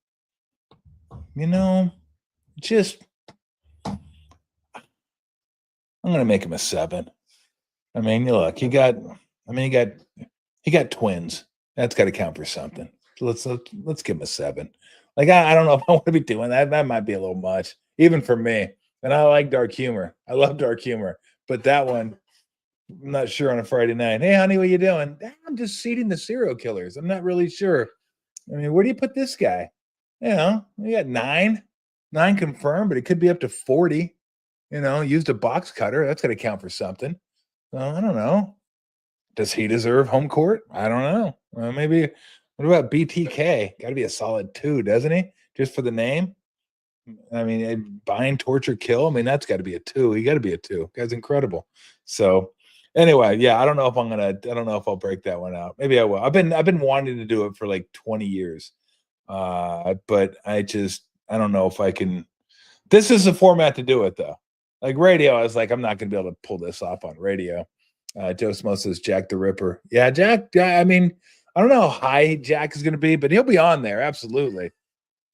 Just I'm gonna make him a 7. I mean, look, he got twins. That's got to count for something. So let's give him a 7. Like I don't know if I want to be doing that. That might be a little much, even for me. And I like dark humor. I love dark humor. But that one, I'm not sure on a Friday night. Hey, honey, what you doing? I'm just seeding the serial killers. I'm not really sure. I mean, where do you put this guy? We got 9 confirmed, but it could be up to 40. Used a box cutter. That's going to count for something. So I don't know. Does he deserve home court? I don't know. Well, maybe. What about BTK? Got to be a solid 2, doesn't he? Just for the name. I mean, bind, torture, kill. I mean, that's got to be a 2. He got to be a 2. Guy's incredible. So, anyway, I don't know if I'll break that one out. Maybe I will. I've been wanting to do it for like 20 years, but I don't know if I can. This is the format to do it, though. Like radio, I was like, I'm not going to be able to pull this off on radio. Joe Smo says Jack the Ripper. Yeah, Jack. I mean, I don't know how high Jack is going to be, but he'll be on there. Absolutely.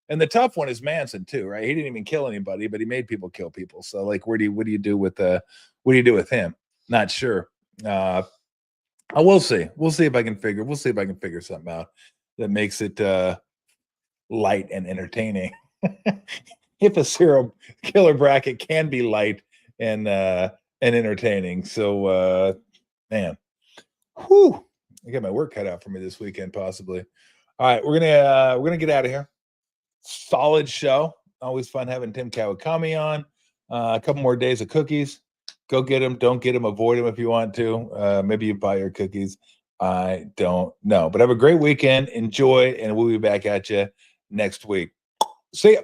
And the tough one is Manson too, right? He didn't even kill anybody, but he made people kill people. So like, what do you do with him? Not sure. We'll see. We'll see if I can figure something out that makes it light and entertaining. If a serial killer bracket can be light and entertaining. So man, whew, I got my work cut out for me this weekend, possibly. All right, we're gonna get out of here. Solid show. Always fun having Tim Kawakami on. A couple more days of cookies. Go get them. Don't get them. Avoid them if you want to. Maybe you buy your cookies. I don't know. But have a great weekend. Enjoy, and we'll be back at you next week. See ya.